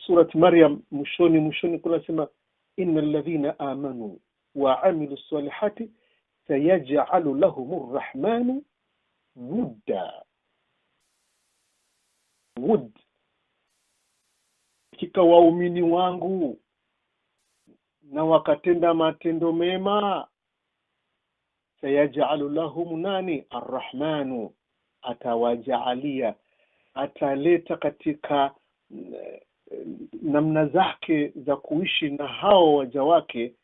surati Maryam mwishoni kuna sema innal ladhina amanu wa amilus salihati sayaj'alu lahumur rahmanu wudda. Wood, kika waumini wangu na wakatenda matendo mema, sayaj'alu lahum nani arrahmanu, atawajaalia, ataleta katika namna zake za kuishi na hao waja wake,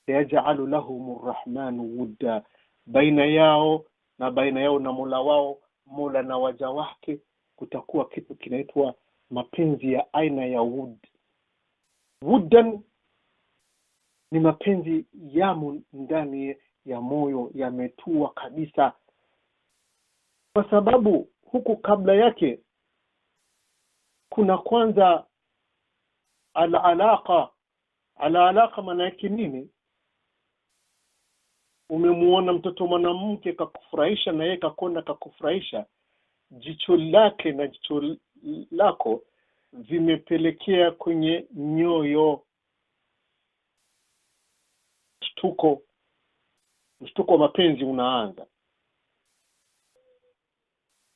sayaj'alu lahum arrahmanu wudda, baina yao na Mola wao, Mola na waja wake kutakuwa kitu kinaitwa mapenzi ya aina ya wood. Wuddan ni mapenzi yamo ndani ya moyo, yametua kabisa, kwa sababu huku kabla yake kuna kwanza al-alaqa. Al-alaqa maana yake nini? Umemuona mtoto mwanamke kakufurahisha na yeye kakonda kakufurahisha, jicho lake na jicho lako vimepelekea kwenye nyoyo mshtuko wa mapenzi unaanza.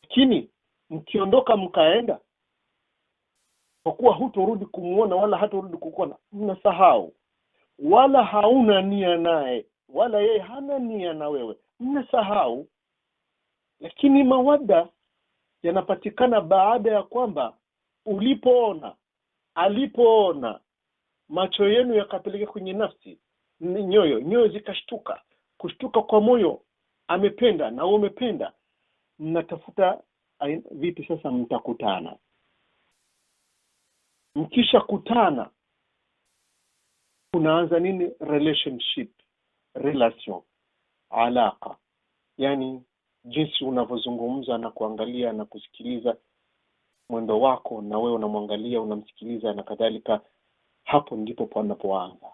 Lakini mkiondoka mkaenda, kwa kuwa hutorudi kumuona wala hatorudi kukuona, mnasahau, wala hauna nia naye, wala yeye hana nia na wewe, mnasahau. Lakini mawadda yanapatikana baada ya kwamba alipoona, macho yenu yakapeleka kwenye nafsi, nyoyo zikashtuka. Kushtuka kwa moyo, amependa na wewe umependa, mnatafuta vipi sasa mtakutana. Mkisha kutana kunaanza nini? Relation, alaka, yani jinsi unavyozungumza na kuangalia na kusikiliza mwendo wako, na wewe unamwangalia unamsikiliza na kadhalika. Hapo ndipo panapoanza.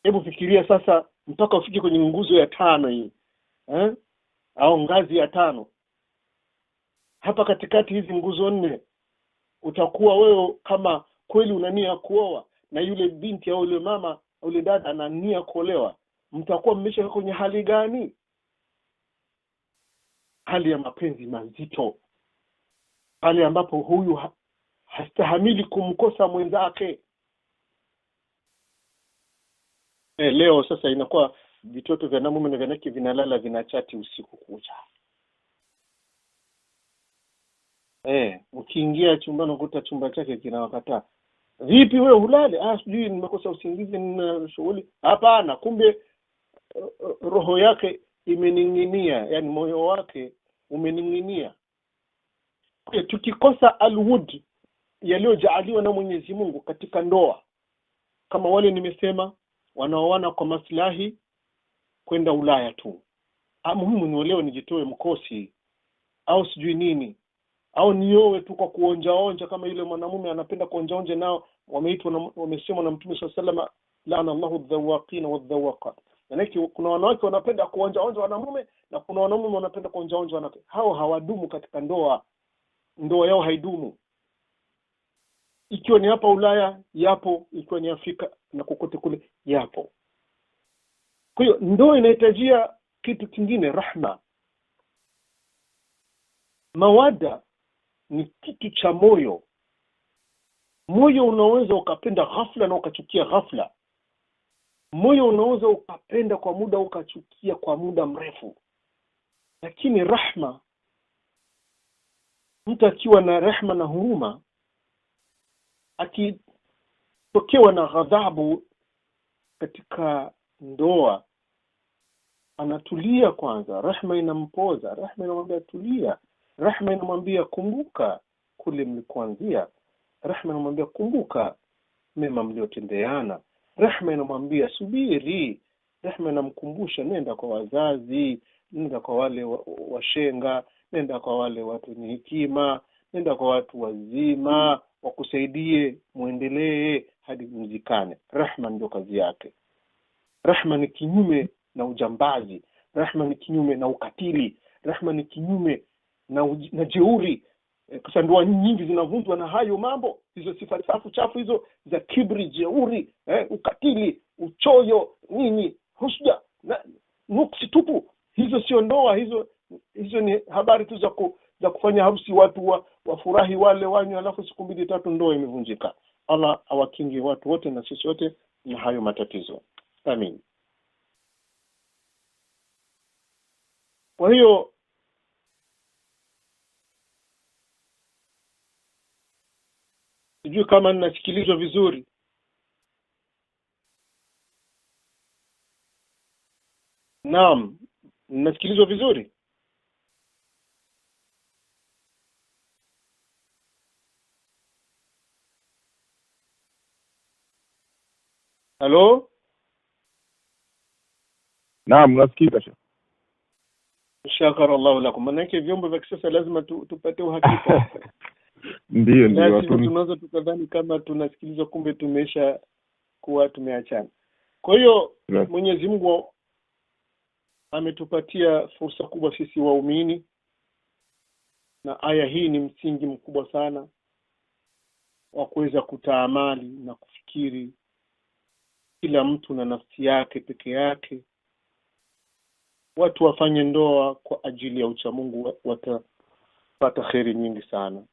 Hebu fikiria sasa mpaka ufike kwenye nguzo ya 5 hii, au ngazi ya 5. Hapa katikati hizi nguzo 4, utakuwa wewe kama kweli una nia kuoa na yule binti au yule mama au yule dada ana nia kuolewa, mtakuwa mmesha kwenye hali gani? Hali ya mapenzi mazito, hali ambapo huyu hastahamili kumkosa mwenzake. Leo sasa inakuwa vitoto vya namume na vyanake vinalala vinachati usiku kucha. Ukiingia chumbani ukuta chumba chake kinawakataa. Vipi wewe hulale? Sijui nimekosa usingizi, nina shughuli. Hapana, kumbe roho yake imening'inia, yani moyo wake umening'inia. Tukikosa alwud yaliyojaaliwa na Mwenyezi Mungu katika ndoa, kama wale nimesema wanaoana kwa maslahi kwenda Ulaya tu, muhimu niolewe nijitoe mkosi au sijui nini, au niowe tu kwa kuonja kama yule mwanamume anapenda kuonja nao, wamesema na Mtume sallallahu alayhi wasallam, laana Allahu adh-dhawaqina wadh-dhawaqat. Yani kuna wanawake wanapenda kuonja wanamume na kuna wanamume wanapenda kuonja wanawake. Hao hawadumu katika ndoa yao haidumu. Ikiwa ni hapa Ulaya yapo, ikiwa ni Afrika na kokote kule yapo. Kwa hiyo ndoa inahitajia kitu kingine, rahma. Mawada ni kitu cha moyo, Moyo unaweza ukapenda ghafla na ukachukia ghafla. Moyo unaweza ukapenda kwa muda ukachukia kwa muda mrefu. Lakini rahma, mtu akiwa na rehma na huruma, akitokewa na ghadhabu katika ndoa, anatulia kwanza. Rehma inampoza, rehma inamwambia tulia, rehma inamwambia kumbuka kule mlikoanzia, rehma inamwambia kumbuka mema mliotendeana, rehma inamwambia subiri, rehma inamkumbusha nenda kwa wazazi, nenda kwa wale washenga, nenda kwa wale watu wenye hekima, nenda kwa watu wazima wakusaidie muendelee hadi mzikane. Rehma ndio kazi yake. Rehma ni kinyume na ujambazi, rehma ni kinyume na ukatili, rehma ni kinyume na jeuri. Kwa ndoa nyingi zinavunjwa na hayo mambo, hizo sifa chafu hizo za kibri, jeuri, ukatili, uchoyo, nini, husda na nuksi tupu. Hizo sio ndoa, hizo ni habari tu za kufanya harusi, watu wafurahi wale wanywe, alafu siku 2-3 ndoa imevunjika. Allah awakinge watu wote na sisi wote na hayo matatizo. Amin. Kwa hiyo sijui kama ninasikilizwa vizuri. Naam, ninasikilizwa vizuri. Halo? Naam, nasikika Sheikh. Shakara Allah lakum. Manake vyombo vya kisasa lazima tupate uhakika. Ndio watu tunaweza tukadhani kama tunasikilizwa, kumbe tumesha kuwa tumeachana. Kwa hiyo Mwenyezi Mungu ametupatia fursa kubwa sisi waumini, na aya hii ni msingi mkubwa sana wa kuweza kutaamali na kufikiri kila mtu na nafsi yake peke yake. Watu wafanye ndoa kwa ajili ya uchamungu, watapata kheri nyingi sana.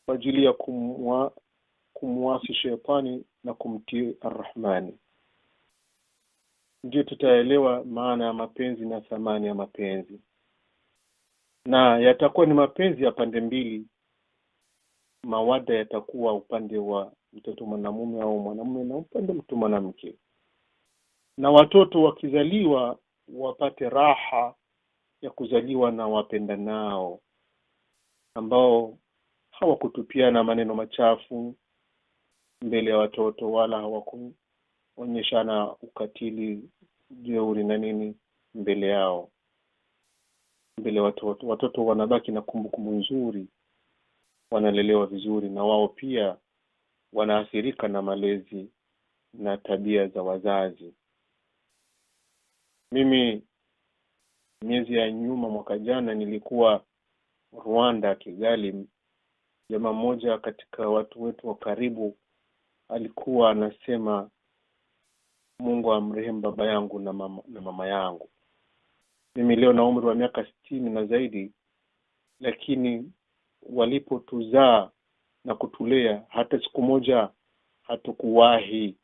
Kwa ajili ya kumwasi shetani na kumtii Ar-Rahmani, ndio tutaelewa maana ya mapenzi na thamani ya mapenzi. Na yatakuwa ni mapenzi ya pande mbili. Mawada yatakuwa upande wa mtoto mwanamume au mwanamume na upande mtu mwanamke. Na watoto wakizaliwa wapate raha ya kuzaliwa na wapenda nao, ambao hawakutupiana maneno machafu mbele ya watoto, wala hawakuonyeshana ukatili, jeuri na nini mbele yao, mbele watoto. Watoto wanabaki na kumbukumbu nzuri, wanalelewa vizuri, na wao pia wanaathirika na malezi na tabia za wazazi. Mimi miezi ya nyuma, mwaka jana, nilikuwa Rwanda, Kigali. Jamaa mmoja katika watu wetu wa karibu alikuwa anasema Mungu amrehemu baba yangu na mama yangu. Mimi leo na umri wa miaka 60 na zaidi, lakini walipotuzaa na kutulea, hata siku moja hatukuwahi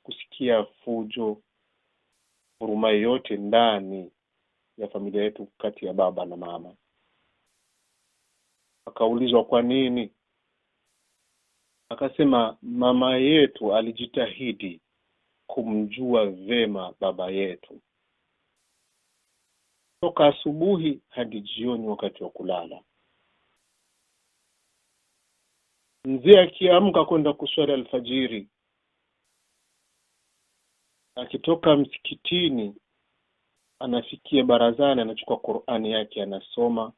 kusikia fujo, huruma yote ndani ya familia yetu kati ya baba na mama. Akaulizwa kwa nini, akasema mama yetu alijitahidi kumjua vema baba yetu toka asubuhi hadi jioni wakati wa kulala. Mzee akiamka kwenda kuswali alfajiri, akitoka msikitini anafikia barazani, anachukua Qur'ani yake anasoma.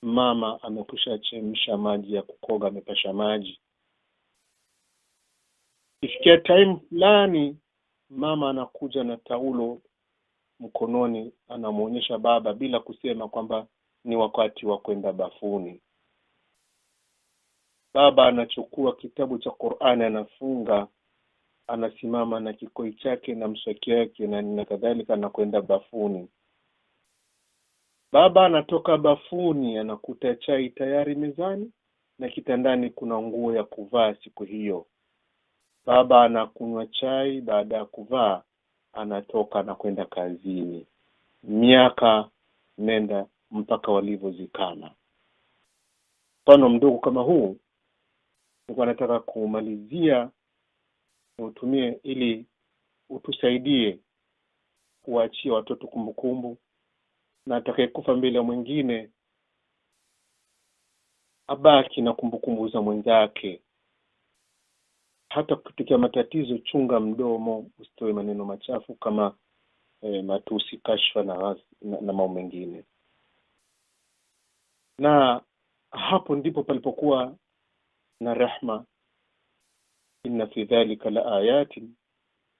Mama amekwisha chemsha maji ya kukoga, amepasha maji. Ifikia time fulani, mama anakuja na taulo mkononi, anamuonyesha baba bila kusema kwamba ni wakati wa kwenda bafuni. Baba anachukua kitabu cha Qur'ani, anafunga, anasimama na kikoi chake na mswaki wake na kadhalika, na kwenda bafuni. Baba anatoka bafuni, anakuta chai tayari mezani, na kitandani kuna nguo ya kuvaa siku hiyo. Baba anakunywa chai, baada ya kuvaa anatoka na kwenda kazini. Miaka nenda mpaka walivyozikana. Mfano mdogo kama huu nilikuwa nataka kumalizia utumie ili utusaidie kuachia watoto kumbukumbu, na atakayekufa mbele mwingine abaki na kumbukumbu za mwenzake. Hata kutokea matatizo, chunga mdomo, usitoe maneno machafu kama matusi, kashfa na mambo mengine. Na hapo ndipo palipokuwa na rahma. Inna fi dhalika la ayatin,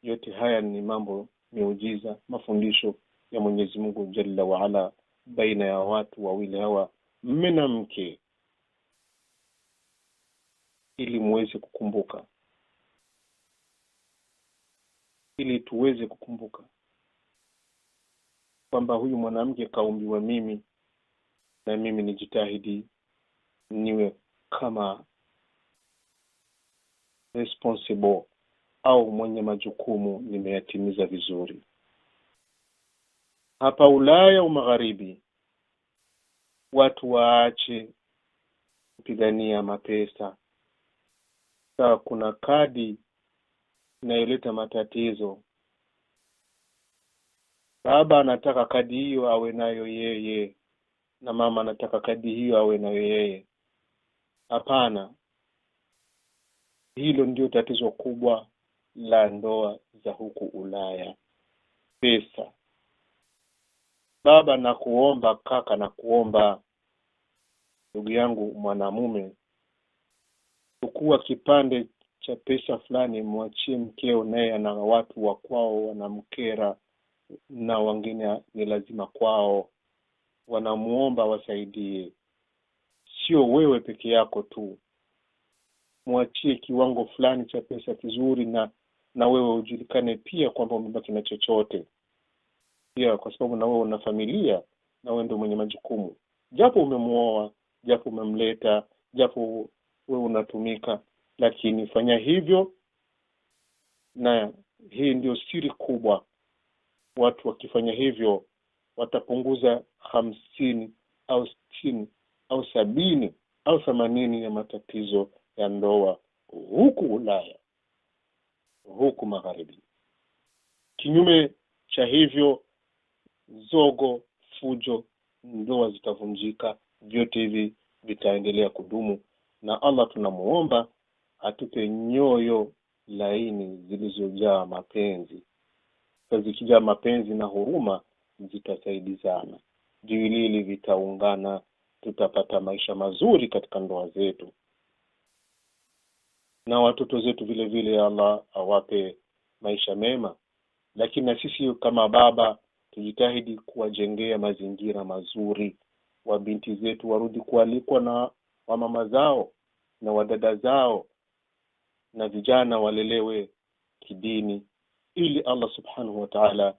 yote haya ni mambo miujiza, mafundisho ya Mwenyezi Mungu Jalla wa Ala baina ya watu wawili hawa, mume na mke, ili muweze kukumbuka, ili tuweze kukumbuka kwamba huyu mwanamke kaumbiwa mimi, na mimi nijitahidi niwe kama responsible au mwenye majukumu, nimeyatimiza vizuri. Hapa Ulaya au Magharibi, watu waache kupigania mapesa. Sasa kuna kadi inayoleta matatizo. Baba anataka kadi hiyo awe nayo yeye, na mama anataka kadi hiyo awe nayo yeye. Hapana. Hilo ndio tatizo kubwa la ndoa za huku Ulaya. Pesa. Baba nakuomba, kaka nakuomba, ndugu yangu mwanamume, chukua kipande cha pesa fulani, mwachie mkeo, naye ana watu wa kwao wanamkera, na wengine ni lazima kwao, wanamuomba wasaidie. Sio wewe peke yako tu. Mwachie kiwango fulani cha pesa kizuri, na wewe ujulikane pia kwamba umebaki na chochote pia, kwa sababu na wewe una familia, na wewe ndio mwenye majukumu. Japo umemuoa, japo umemleta, japo wewe unatumika, lakini fanya hivyo. Na hii ndio siri kubwa. Watu wakifanya hivyo watapunguza 50 au 60 au 70 au 80 ya matatizo ya ndoa huku Ulaya, huku Magharibi. Kinyume cha hivyo, zogo, fujo, ndoa zitavunjika. Vyote hivi vitaendelea kudumu, na Allah tunamuomba atupe nyoyo laini zilizojaa mapenzi. Zikijaa mapenzi na huruma, zitasaidizana, viwili vitaungana, tutapata maisha mazuri katika ndoa zetu. Na watoto zetu vile vile Allah awape maisha mema. Lakini na sisi kama baba tujitahidi kuwajengea mazingira mazuri. Wa binti zetu warudi kualikwa na wamama zao na wadada zao, na vijana walelewe kidini, ili Allah subhanahu wa ta'ala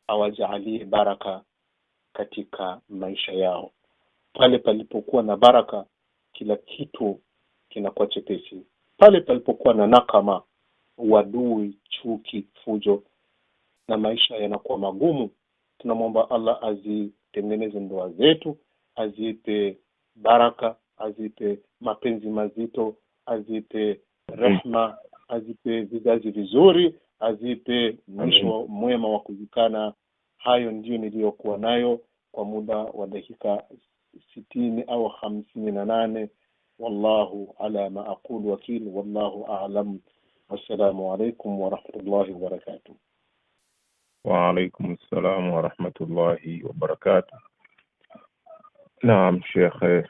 awajalie baraka katika maisha yao. Pale palipokuwa na baraka, kila kitu kinakuwa chepesi. Pale palipokuwa na nakama, uadui, chuki, fujo, na maisha yanakuwa magumu. Tunamwomba Allah azitengeneze ndoa zetu, azipe baraka, azipe mapenzi mazito, azipe rehma, azipe vizazi vizuri, azipe mwisho mwema wa kuzikana. Hayo ndio niliyokuwa nayo kwa muda wa dakika 60 au 58. Wallahu ala ma aqulu wakil, wallahu a'lam. Wassalamu alaykum wa rahmatullahi wa barakatuh. Wa alaykum assalam wa rahmatullahi wa barakatuh. Naam Sheikh,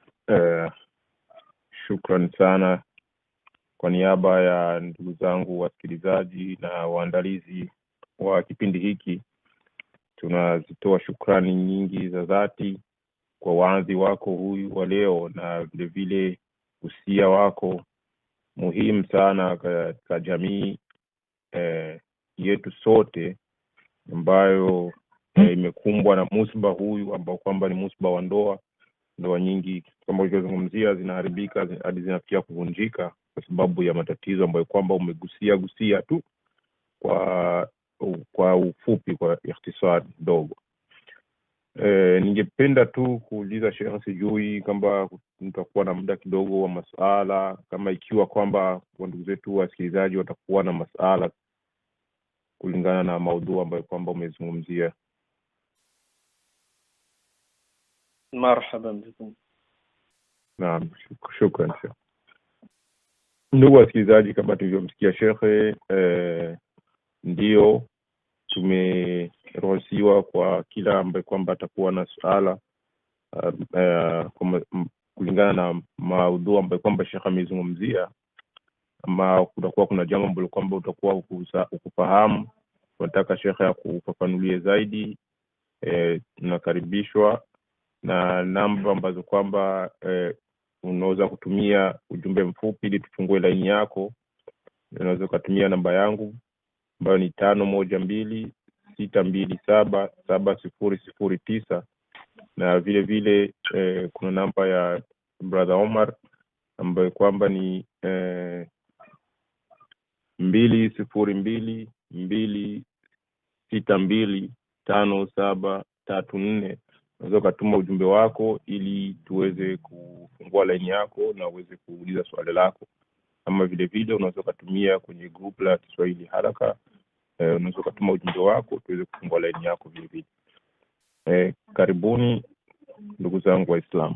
shukran sana. Kwa niaba ya ndugu zangu wasikilizaji na waandalizi wa kipindi hiki, tunazitoa shukrani nyingi za dhati kwa waanzi wako huyu wa leo, na vile vile usia wako muhimu sana katika jamii yetu sote, ambayo imekumbwa na musiba huyu ambao kwamba ni musiba wa ndoa. ndoa nyingi kama ulivyozungumzia zinaharibika hadi zinafikia kuvunjika kwa sababu ya matatizo ambayo kwamba umegusia tu kwa ufupi, kwa ikhtisar dogo. Ningependa tu kuuliza Sheikh, sijui kwamba mtakuwa na muda kidogo wa masala, kama ikiwa kwamba ndugu zetu wasikilizaji watakuwa na masala kulingana na maudhui ambayo kwamba umezungumzia. Marhaban bikum. Naam, shukran Sheikh. Ndugu wasikilizaji, kama tulivyomsikia Sheikh, ndio tumeruhusiwa kwa kila ambaye kwamba atakuwa na suala kulingana na maudhui ambayo kwamba Sheikh amezungumzia, ama kutakuwa kuna jambo ambalo kwamba utakuwa ukufahamu, unataka Sheikh akufafanulie zaidi, tunakaribishwa na namba ambazo kwamba unaweza kutumia ujumbe mfupi ili tufungue laini yako. Unaweza kutumia namba yangu ambayo ni 512-627-7009, na vile vile kuna namba ya brother Omar ambayo kwamba ni 2022-262-5734. Unaweza kutuma ujumbe wako ili tuweze kufungua line yako na uweze kuuliza swali lako. Ama vile vile unaweza kutumia kwenye group la Kiswahili Haraka, unaweza kutuma ujumbe wako tuweze kufungua line yako vile vile. Karibuni ndugu zangu Waislamu.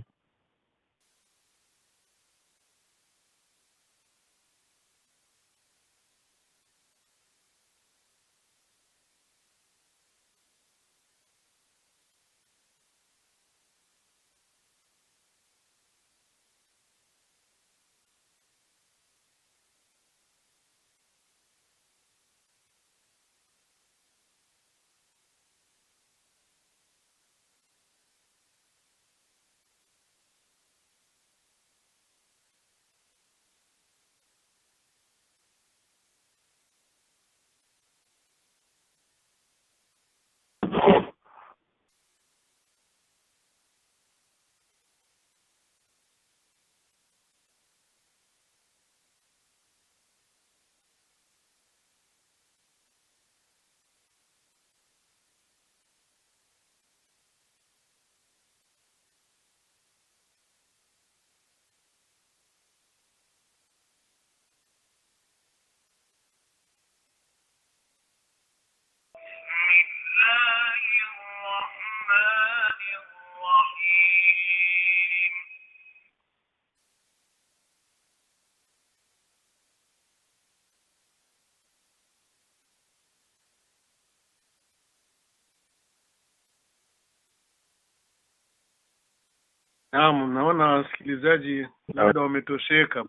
Naam, naona wasikilizaji labda wametosheka.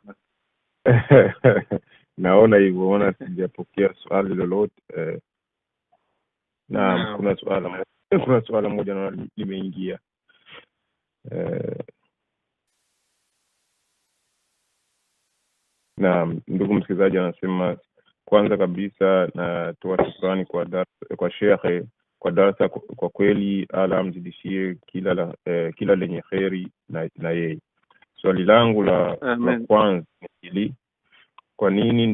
Naona hivyo, naona sijapokea swali lolote. Naam, kuna swala moja na limeingia. Naam, ndugu msikilizaji anasema, kwanza kabisa natoa shukrani kwa Sheikh kwa darasa. Kwa kweli Allah amzidishie kila lenye kheri na yeye. Swali langu la kwanza ni kwa nini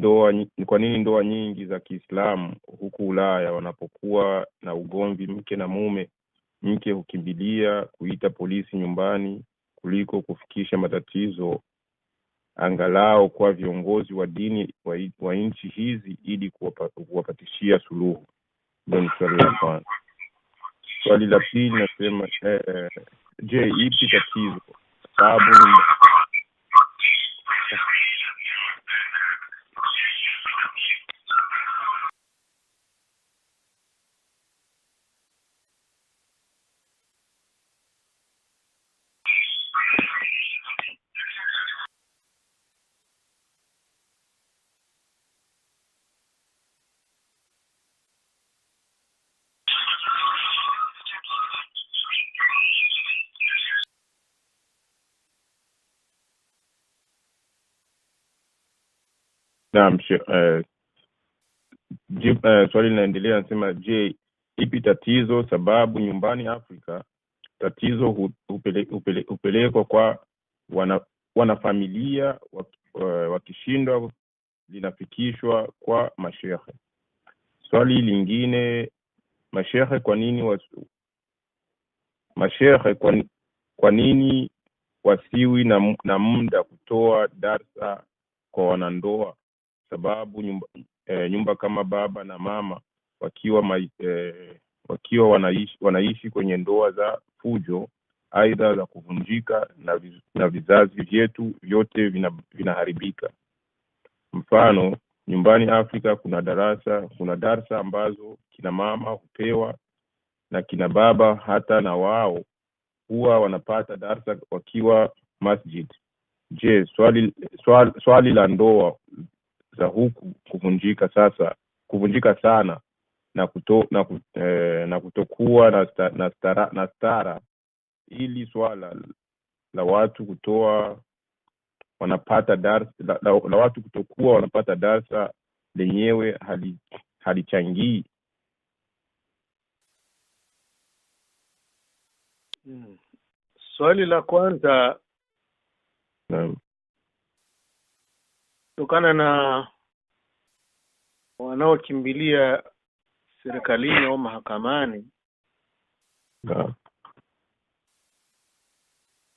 ndoa nyingi za Kiislamu huku Ulaya wanapokuwa na ugomvi mke na mume, mke hukimbilia kuita polisi nyumbani kuliko kufikisha matatizo angalau kwa viongozi wa dini wa nchi hizi ili kuwapatishia suluhu? Ndio ni swali la kwanza. Swali la pili nasema, je, ipi tatizo? Sababu naam, swali linaendelea, nasema, je, ipi tatizo? Sababu nyumbani Afrika tatizo hupelekwa kwa wanafamilia, wakishindwa linafikishwa kwa mashehe. Swali lingine, mashehe kwa nini wasiwi na muda kutoa darsa kwa wanandoa? Sababu nyumba kama baba na mama wakiwa wanaishi kwenye ndoa za fujo, aidha za kuvunjika, na vizazi vyetu vyote vinaharibika. Mfano, nyumbani Afrika kuna darsa ambazo kina mama hupewa na kina baba hata na wao huwa wanapata darsa wakiwa masjid. Je, swali la ndoa za huku kuvunjika sana na kutokuwa na stara, ili swala la watu kutokuwa wanapata darsa lenyewe halichangii? Swali la kwanza, kutokana na wanaokimbilia serikalini au mahakamani,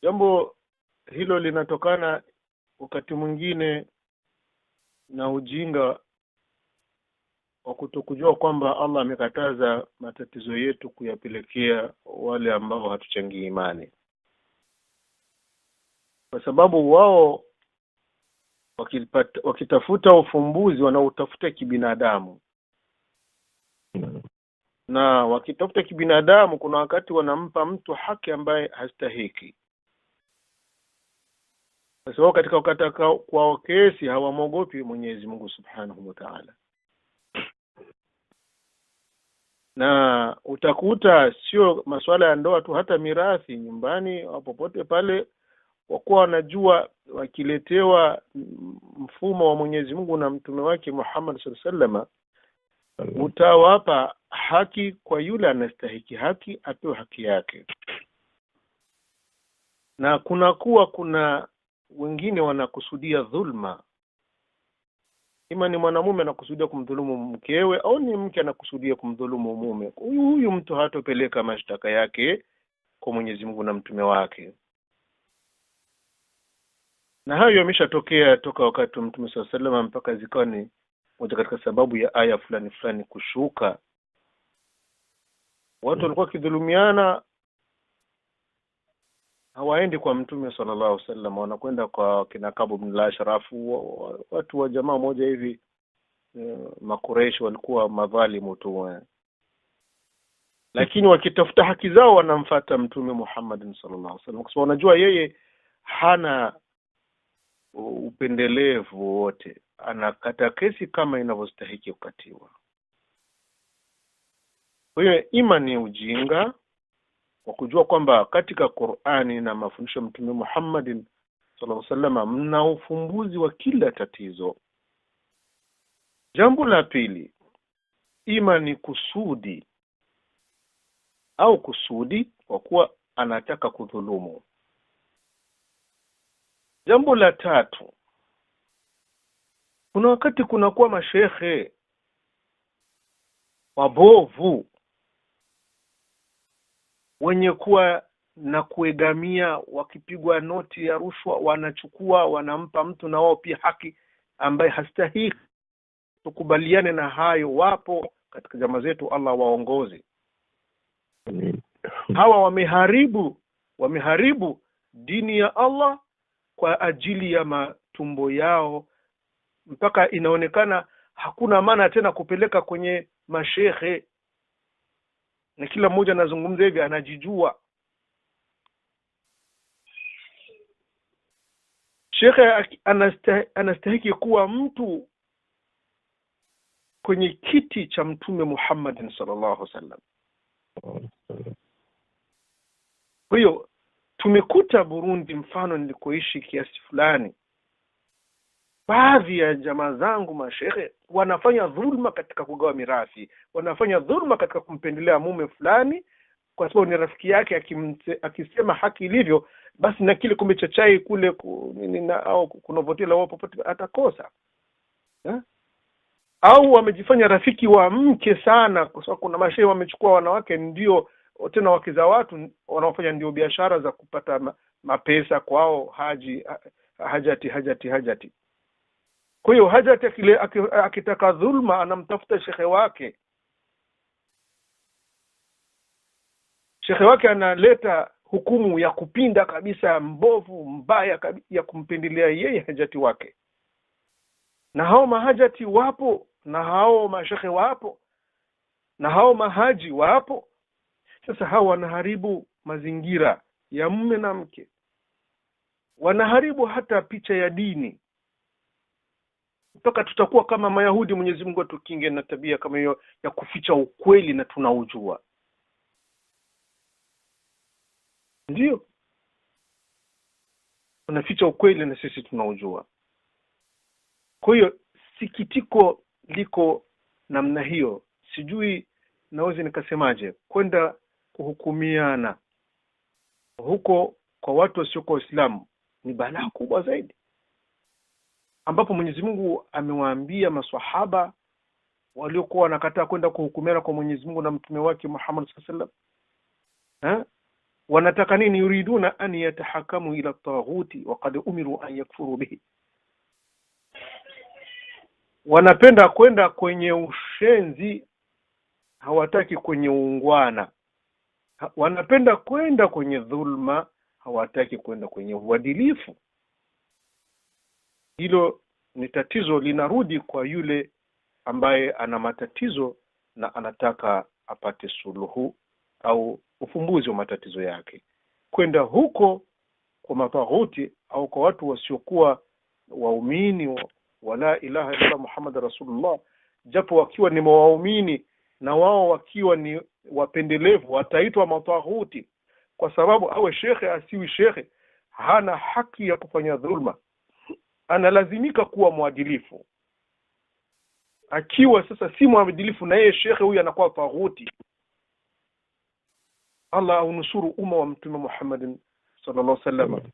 jambo hilo linatokana wakati mwingine na ujinga wa kutokujua kwamba Allah amekataza matatizo yetu kuyapelekea wale ambao hatuchangii imani, kwa sababu wao wakitafuta ufumbuzi wanautafuta kibinadamu, na wakitafuta kibinadamu kuna wakati wanampa mtu haki ambaye hastahiki. Kwa sababu katika wakati kwa kesi hawamwogopi Mwenyezi Mungu Subhanahu wa Ta'ala. Na utakuta sio masuala ya ndoa tu, hata mirathi nyumbani popote pale, kwa kuwa wanajua wakiletewa mfumo wa Mwenyezi Mungu na mtume wake Muhammad sallallahu alaihi wasallam, utawapa haki kwa yule anastahiki haki, apewe haki yake. Na kuna wengine wanakusudia dhulma, ima ni mwanamume anakusudia kumdhulumu mkewe, au ni mke anakusudia kumdhulumu mume. Huyu mtu hatopeleka mashtaka yake kwa Mwenyezi Mungu na mtume wake. Na hayo yameshatokea toka wakati wa Mtume sallallahu alaihi wasallam, mpaka zikawa ni moja katika sababu ya aya fulani kushuka. Watu walikuwa kidhulumiana, hawaendi kwa Mtume sallallahu alaihi wasallam, wanakwenda kwa kina Kabu bin al-Ashraf, watu wa jamaa moja hivi Makureish, walikuwa madhalimu tu. Lakini wakitafuta haki zao wanamfuata Mtume Muhammad sallallahu alaihi wasallam, kwa sababu wanajua yeye hana upendelevu wote, anakata kesi kama inavyostahili kukatiwa. Kwa hiyo imani ujinga wa kujua kwamba katika Qur'ani na mafundisho ya Mtume Muhammad sallallahu alaihi wasallam mna ufumbuzi wa kila tatizo. Jambo la pili, imani kusudi kwa kuwa anataka kudhulumu. Jambo la tatu, kuna wakati kunakuwa mashehe wabovu wenye kuwa na kuegamia, wakipigwa noti ya rushwa wanachukua wanampa mtu na wao pia haki ambaye hastahili. Tukubaliane na hayo, wapo katika jamaa zetu, Allah waongoze. Hawa wameharibu dini ya Allah kwa ajili ya matumbo yao, mpaka inaonekana hakuna maana tena kupeleka kwenye mashehe, na kila mmoja anazungumza hivi anajijua. Shekhe anastahili kuwa mtu kwenye kiti cha Mtume Muhammad sallallahu alaihi wasallam. Kwa hiyo tumekuta Burundi, mfano nilikoishi kiasi fulani, baadhi ya jamaa zangu mashehe wanafanya dhulma katika kugawa mirathi, wanafanya dhulma katika kumpendelea mume fulani kwa sababu ni rafiki yake, akisema haki ilivyo, basi na kile kombe cha chai kule au kuna hoteli wapo popote atakosa. Au wamejifanya rafiki wa mke sana, kwa sababu kuna mashehe wamechukua wanawake ndio tena wake za watu wanaofanya ndio biashara za kupata mapesa kwao, hajati. Kwa hiyo hajati akitaka dhulma anamtafuta shekhe wake. Shekhe wake analeta hukumu ya kupinda kabisa, mbovu mbaya kabisa, ya kumpendelea yeye hajati wake. Na hao mahajati wapo, na hao mashekhe wapo, na hao mahaji wapo. Sasa hao wanaharibu mazingira ya mume na mke, wanaharibu hata picha ya dini, mpaka tutakuwa kama Mayahudi. Mwenyezi Mungu atukinge na tabia kama hiyo ya kuficha ukweli na tunaujua. Ndio tunaficha ukweli na sisi tunaujua. Kwa hiyo sikitiko liko namna hiyo. Sijui naweza nikasemaje, kwenda kuhukumiana huko kwa watu wasiokuwa Waislamu ni balaa kubwa zaidi, ambapo Mwenyezi Mungu amewaambia maswahaba waliokuwa wanakataa kwenda kuhukumiana kwa Mwenyezi Mungu na mtume wake Muhammad sallallahu alaihi wasallam, wanataka nini? Yuriduna an yatahakamu ila taghuti wa qad umiru an yakfuru bihi. Wanapenda kwenda kwenye ushenzi, hawataki kwenye uungwana. Wanapenda kwenda kwenye dhulma, hawataki kwenda kwenye uadilifu. Hilo ni tatizo, linarudi kwa yule ambaye ana matatizo na anataka apate suluhu au ufumbuzi wa matatizo yake. Kwenda huko kwa mataghuti au kwa watu wasiokuwa waumini wa la ilaha illa Muhammad Rasulullah, japo wakiwa ni waumini na wao wakiwa ni wapendelevu, wataitwa mataghuti, kwa sababu awe shekhe asiwi shekhe hana haki ya kufanya dhulma, analazimika kuwa mwadilifu. Akiwa sasa si mwadilifu na yeye shekhe, huyu anakuwa taghuti. Allah unusuru umma wa Mtume Muhammad sallallahu alaihi wasallam.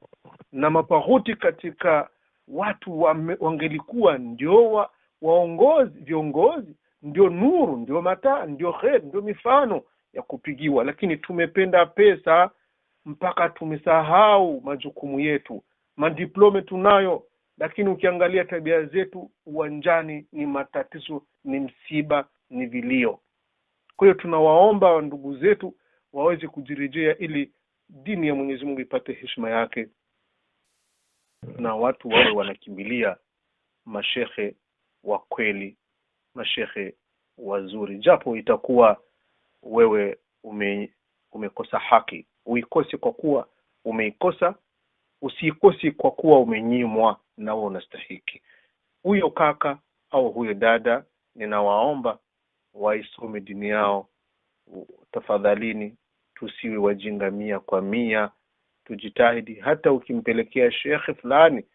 Na mataghuti katika watu wangelikuwa ndio waongozi, viongozi, ndio nuru, ndio mataa, ndio khair, ndio mifano ya kupigiwa. Lakini tumependa pesa mpaka tumesahau majukumu yetu. Madiplome tunayo, lakini ukiangalia tabia zetu uwanjani ni matatizo, ni msiba, ni vilio. Kwa hiyo tunawaomba ndugu zetu waweze kujirejea ili dini ya Mwenyezi Mungu ipate heshima yake, na watu wawe wanakimbilia mashehe wa kweli, mashehe wazuri. Japo itakuwa wewe umekosa haki, uikose kwa kuwa umeikosa, usiikosi kwa kuwa umenyimwa na wewe unastahiki. Huyo kaka au huyo dada, ninawaomba waisome dini yao. Tafadhalini, tusiwe wajinga 100%. Tujitahidi. Hata ukimpelekea shekhe fulani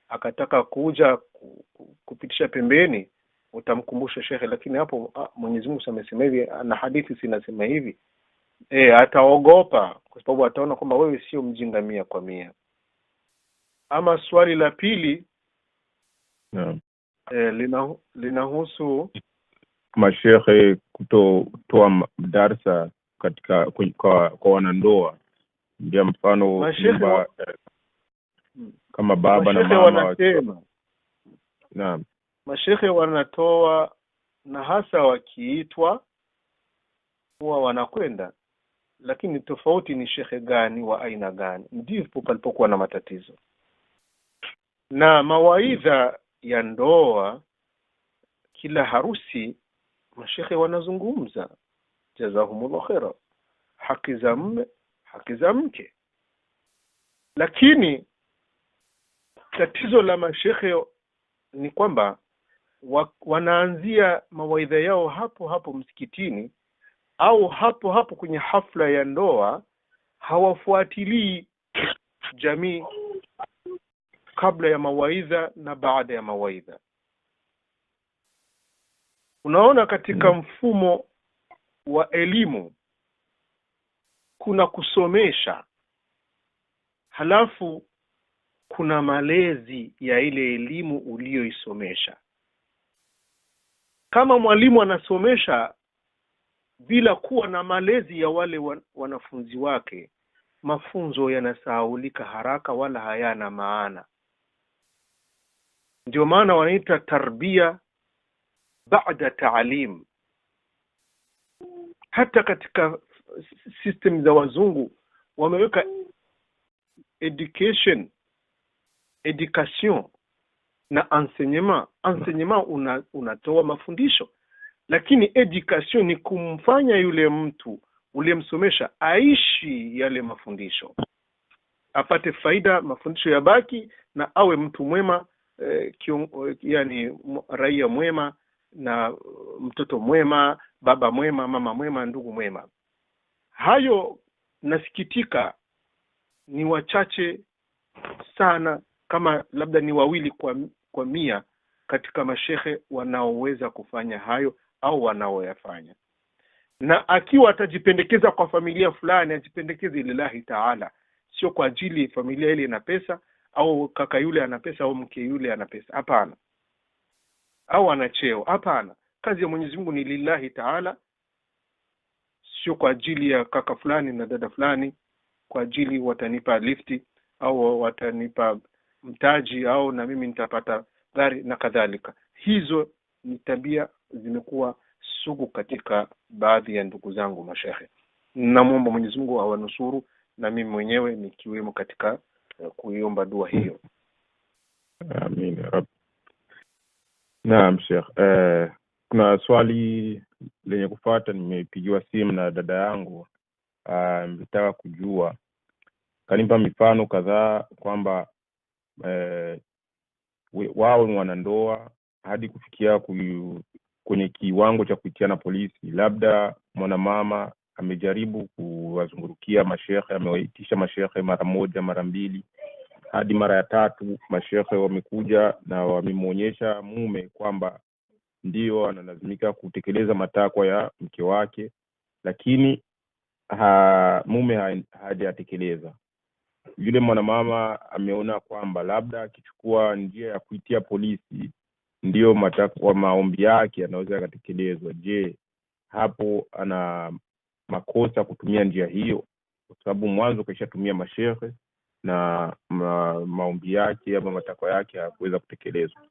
akataka kuja kupitisha pembeni, utamkumbusha shekhe, lakini hapo Mwenyezi Mungu amesema hivi na hadithi sinasema hivi, ataogopa kwa sababu ataona kwamba wewe sio mjinga 100%. Ama swali la pili, linahusu mashehe kutoa darsa katika kwa wanandoa. Ndio mfano kama baba na mama wanasema. Naam. Mashehe wanatoa, na hasa wakiitwa huwa wanakwenda, lakini tofauti ni shekhe gani wa aina gani, ndipo palipokuwa na matatizo. Na mawaidha ya ndoa, kila harusi mashehe wanazungumza, jazahumullah khaira, haki za mume, haki za mke. Lakini tatizo la mashehe ni kwamba wanaanzia mawaidha yao hapo hapo msikitini au hapo hapo kwenye hafla ya ndoa. Hawafuatilii jamii kabla ya mawaidha na baada ya mawaidha. Unaona, katika mfumo wa elimu kuna kusomesha, halafu kuna malezi ya ile elimu uliyoisomesha. Kama mwalimu anasomesha bila kuwa na malezi ya wale wanafunzi wake, mafunzo yanasahaulika haraka wala hayana maana. Ndio maana wanaita tarbia baada taalim. Hata katika system za wazungu wameweka education na enseignement. Enseignement unatoa mafundisho, lakini education ni kumfanya yule mtu uliyemsomesha aishi yale mafundisho, apate faida, mafundisho yabaki, na awe mtu mwema, yani raia mwema, na mtoto mwema, baba mwema, mama mwema, ndugu mwema. Hayo nasikitika ni wachache sana, kama labda ni wawili kwa 100 katika mashehe wanaoweza kufanya hayo au wanaoyafanya. Na akiwa atajipendekeza kwa familia fulani, ajipendekeze lillahi taala, sio kwa ajili familia ile ina pesa au kaka yule ana pesa au mke yule ana pesa. Hapana. Au ana cheo. Hapana. Kazi ya Mwenyezi Mungu ni lillahi taala, sio kwa ajili ya kaka fulani na dada fulani, kwa ajili watanipa lifti au watanipa mtaji au na mimi nitapata gari na kadhalika. Hizo ni tabia zimekuwa sugu katika baadhi ya ndugu zangu mashehe. Namuomba Mwenyezi Mungu awanusuru, na mimi mwenyewe nikiwemo katika kuiomba dua hiyo. Amin ya Rabb. Naam Sheikh, kuna swali lenye kufuata. Nimepigiwa simu na dada yangu, nitaka kujua, kanipa mifano kadhaa kwamba wao ni wanandoa hadi kufikia kwenye kiwango cha kuitiana polisi. Labda mwanamama amejaribu kuwazungurukia mashehe, amewaitisha mashehe mara 1 mara 2 hadi mara ya 3. Mashehe wamekuja na wamemuonyesha mume kwamba ndio analazimika kutekeleza matakwa ya mke wake, lakini mume hajatekeleza. Yule mwanamama ameona kwamba labda akichukua njia ya kuitia polisi ndio matakwa, maombi yake yanaweza yakatekelezwa. Je, hapo ana makosa kutumia njia hiyo? Kwa sababu mwanzo kishatumia mashehe na maombi yake ama matakwa yake hayakuweza kutekelezwa.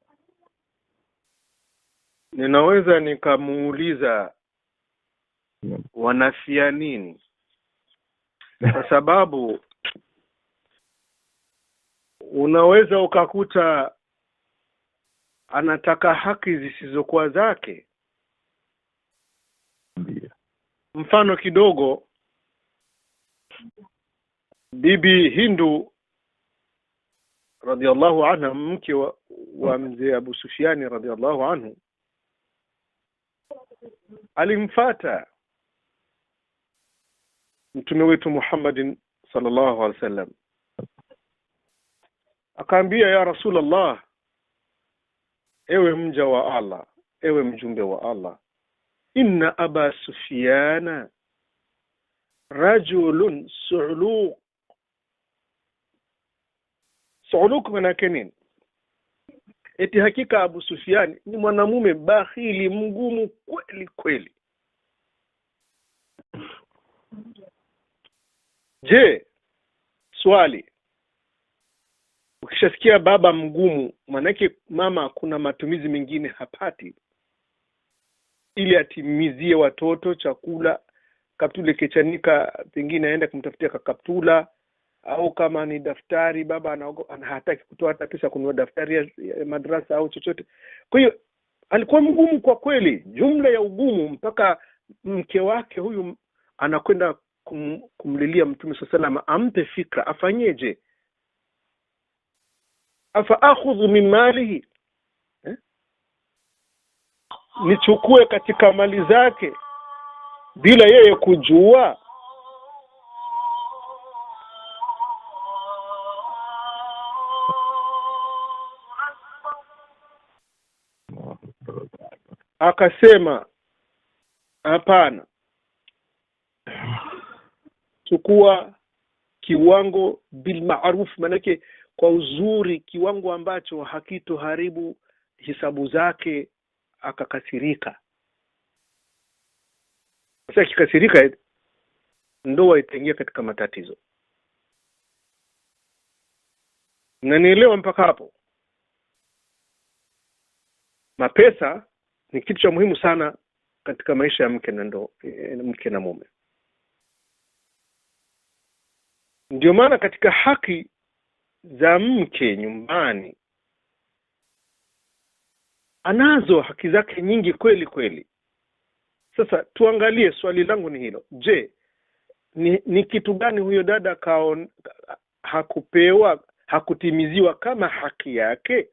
Ninaweza nikamuuliza wanafia nini? Kwa sababu unaweza ukakuta anataka haki zisizokuwa zake. Mfano kidogo, Bibi Hindu radhiallahu anha, mke wa mzee Abu Sufyani radhiallahu anhu, alimfuata mtume wetu Muhammadin sallallahu alaihi wasallam, akaambia, ya Rasulullah, ewe mja wa Allah, ewe mjumbe wa Allah, inna Aba Sufyana rajulun su'luq. Su'luq maana yake nini? Eti hakika Abu Sufyan ni mwanamume bakhili, mgumu kweli kweli. Je, swali, ukishasikia baba mgumu, manake mama kuna matumizi mengine hapati ili atimizie watoto chakula, kaptule kechanika, pengine aenda kumtafutia kaptula, au kama ni daftari baba hataki kutoa hata pesa kununua daftari ya madrasa au chochote. Kwa hiyo alikuwa mgumu kwa kweli, jumla ya ugumu, mpaka mke wake huyu anakwenda kumlilia Mtume sallallahu alaihi wasallam ampe fikra afanyeje. Afa akhudhu min malihi, nichukue katika mali zake bila yeye kujua? Akasema, hapana, chukua kiwango bil ma'ruf, manake kwa uzuri, kiwango ambacho hakitoharibu hisabu zake akakasirika. Sasa kikasirika, ndoa itaingia katika matatizo. Mnanielewa mpaka hapo? Mapesa ni kitu cha muhimu sana katika maisha ya mke na mume. Ndio maana katika haki za mke nyumbani, anazo haki zake nyingi kweli kweli. Sasa tuangalie, swali langu ni hilo. Je, ni kitu gani huyo dada hakutimiziwa kama haki yake?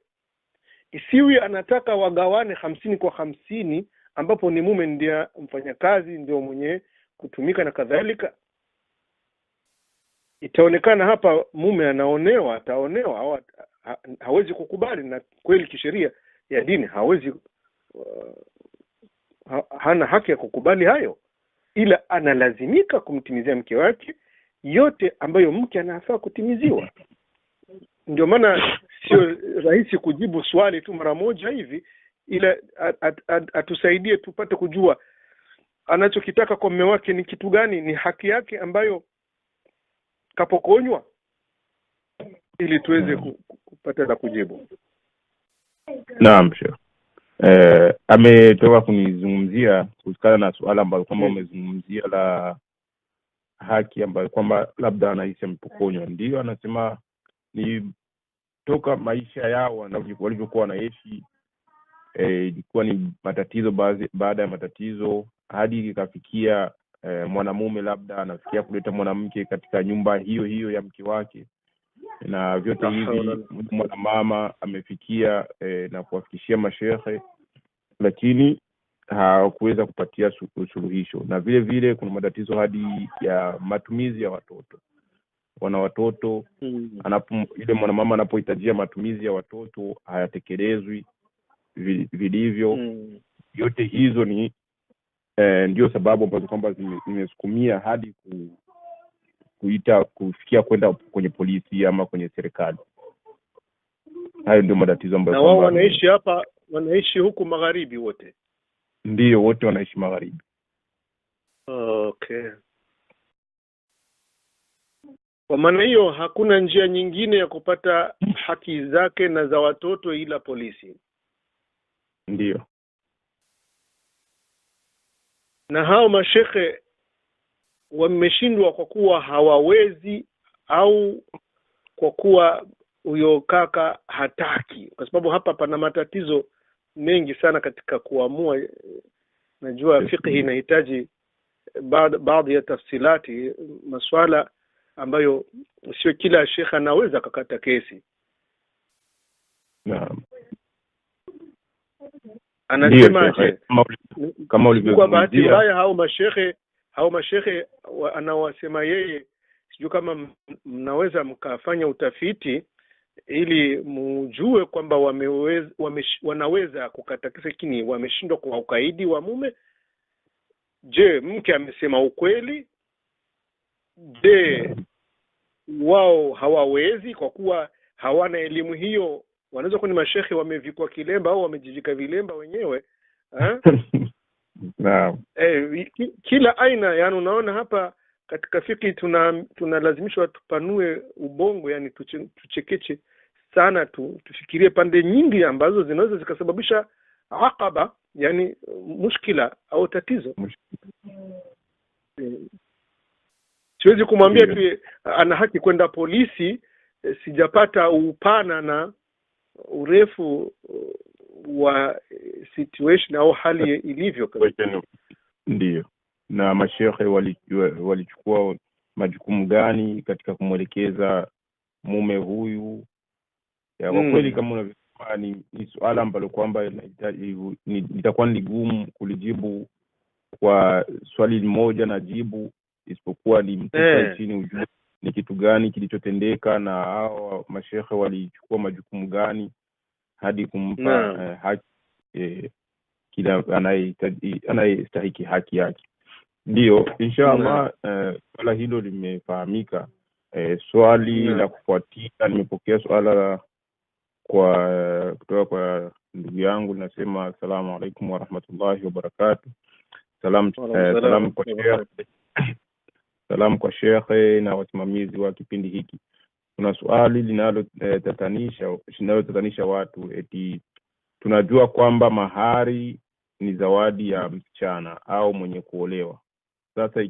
Isiwi anataka wagawane 50 kwa 50, ambapo ni mume ndiye mfanyakazi, ndio mwenye kutumika na kadhalika. Itaonekana hapa mume ataonewa au hawezi kukubali, na kweli kisheria ya dini hawezi, hana haki ya kukubali hayo, ila analazimika kumtimizia mke wake yote ambayo mke anafaa kutimiziwa. Ndio maana sio rahisi kujibu swali tu mara moja hivi, ila atusaidie tupate kujua anachokitaka kwa mume wake ni kitu gani, ni haki yake ambayo kapokonywa, ili tuweze kupata la kujibu. Naam, Sheikh. Ametoka kunizungumzia kusikana na swala ambalo kwamba umezungumzia la haki ambayo kwamba labda anahisi mpokonywa. Ndio anasema ni toka maisha yao walivyokuwa wanaishi, ilikuwa ni matatizo baada ya matatizo, hadi ikafikia mwanamume labda anafikia kuleta mwanamke katika nyumba hiyo hiyo ya mke wake, na vyote hivi mwanamama amefikia na kuwafikishia mashehe, lakini hawakuweza kupatia suluhisho. Na vile vile kuna matatizo hadi ya matumizi ya watoto. Wana watoto, ile mwanamama anapohitajia matumizi ya watoto hayatekelezwi vilivyo. Yote hizo ni ndio sababu ambazo kwamba zimesukumia hadi kufikia kwenda kwenye polisi ama kwenye serikali. Hayo ndio matatizo ambayo wao wanaishi hapa, wanaishi huku magharibi wote. Ndio, wote wanaishi magharibi. Okay. Kwa maana hiyo hakuna njia nyingine ya kupata haki zake na za watoto ila polisi. Ndio. Na hao mashehe wameshindwa kwa kuwa hawawezi, au kwa kuwa huyo kaka hataki? Kwa sababu hapa pana matatizo mengi sana katika kuamua. Najua fiqh inahitaji baadhi ya tafsilati, maswala ambayo sio kila shekha anaweza kukata kesi. Naam. Anasema kama ulivyozungumzia, kwa bahati mbaya hao mashehe anawasema yeye, sijui kama mnaweza mkafanya utafiti ili mjue kwamba wanaweza kukata kesi, lakini wameshindwa kwa ukaidi wa mume. Je, mke amesema ukweli? Je, wao hawawezi kwa kuwa hawana elimu hiyo? Wanaweza kuwa ni mashehe wamevikwa kilemba au wamejivika vilemba wenyewe, Naam. Kila aina. Yani unaona hapa katika fiki tunalazimishwa tupanue ubongo, yani tuchekeche sana, tufikirie pande nyingi ambazo zinaweza zikasababisha akaba, yani mushkila au tatizo. Siwezi kumwambia tu ana haki kwenda polisi, sijapata upana na urefu wa situation au hali ilivyo. Ndio. Na mashehe walichukua majukumu gani katika kumwelekeza mume huyu? Kwa kweli kama unavyosema ni swala ambalo kwamba litakuwa ni gumu kulijibu kwa swali moja na jibu, isipokuwa ni mtu chini ujue ni kitu gani kilichotendeka na hao mashehe walichukua majukumu gani hadi kumpa haki kila anayestahiki haki yake. Ndio, inshallah swala hilo limefahamika. Swali la kufuatia, nimepokea swala kutoka kwa ndugu yangu, linasema asalamu alaykum wa rahmatullahi wa barakatuh. Salam kwa Sheikh. Salam kwa Sheikh na wasimamizi wa kipindi hiki. Kuna swali linalotatanisha watu. Eti tunajua kwamba mahari ni zawadi ya msichana au mwenye kuolewa. Sasa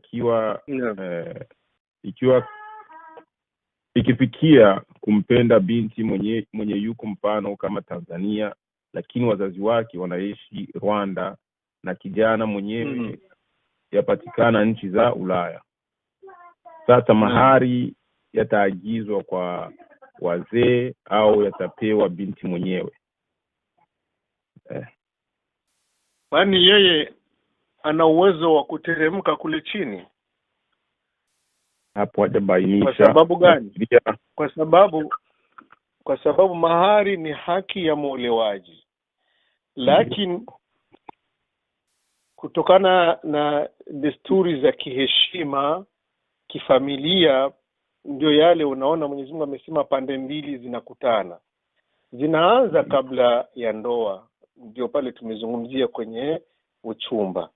ikiwa ikifikia kumpenda binti mwenye yuko mfano kama Tanzania, lakini wazazi wake wanaishi Rwanda na kijana mwenyewe yapatikana nchi za Ulaya. Sasa mahari yataagizwa kwa wazee au yatapewa binti mwenyewe? Kwani yeye ana uwezo wa kuteremka kule chini? Hapo hajabainisha. Kwa sababu gani? Kwa sababu mahari ni haki ya muolewaji. Lakini kutokana na desturi za kiheshima, kifamilia, ndio yale unaona Mwenyezi Mungu amesema pande mbili zinakutana. Zinaanza kabla ya ndoa. Ndio pale tumezungumzia kwenye uchumba.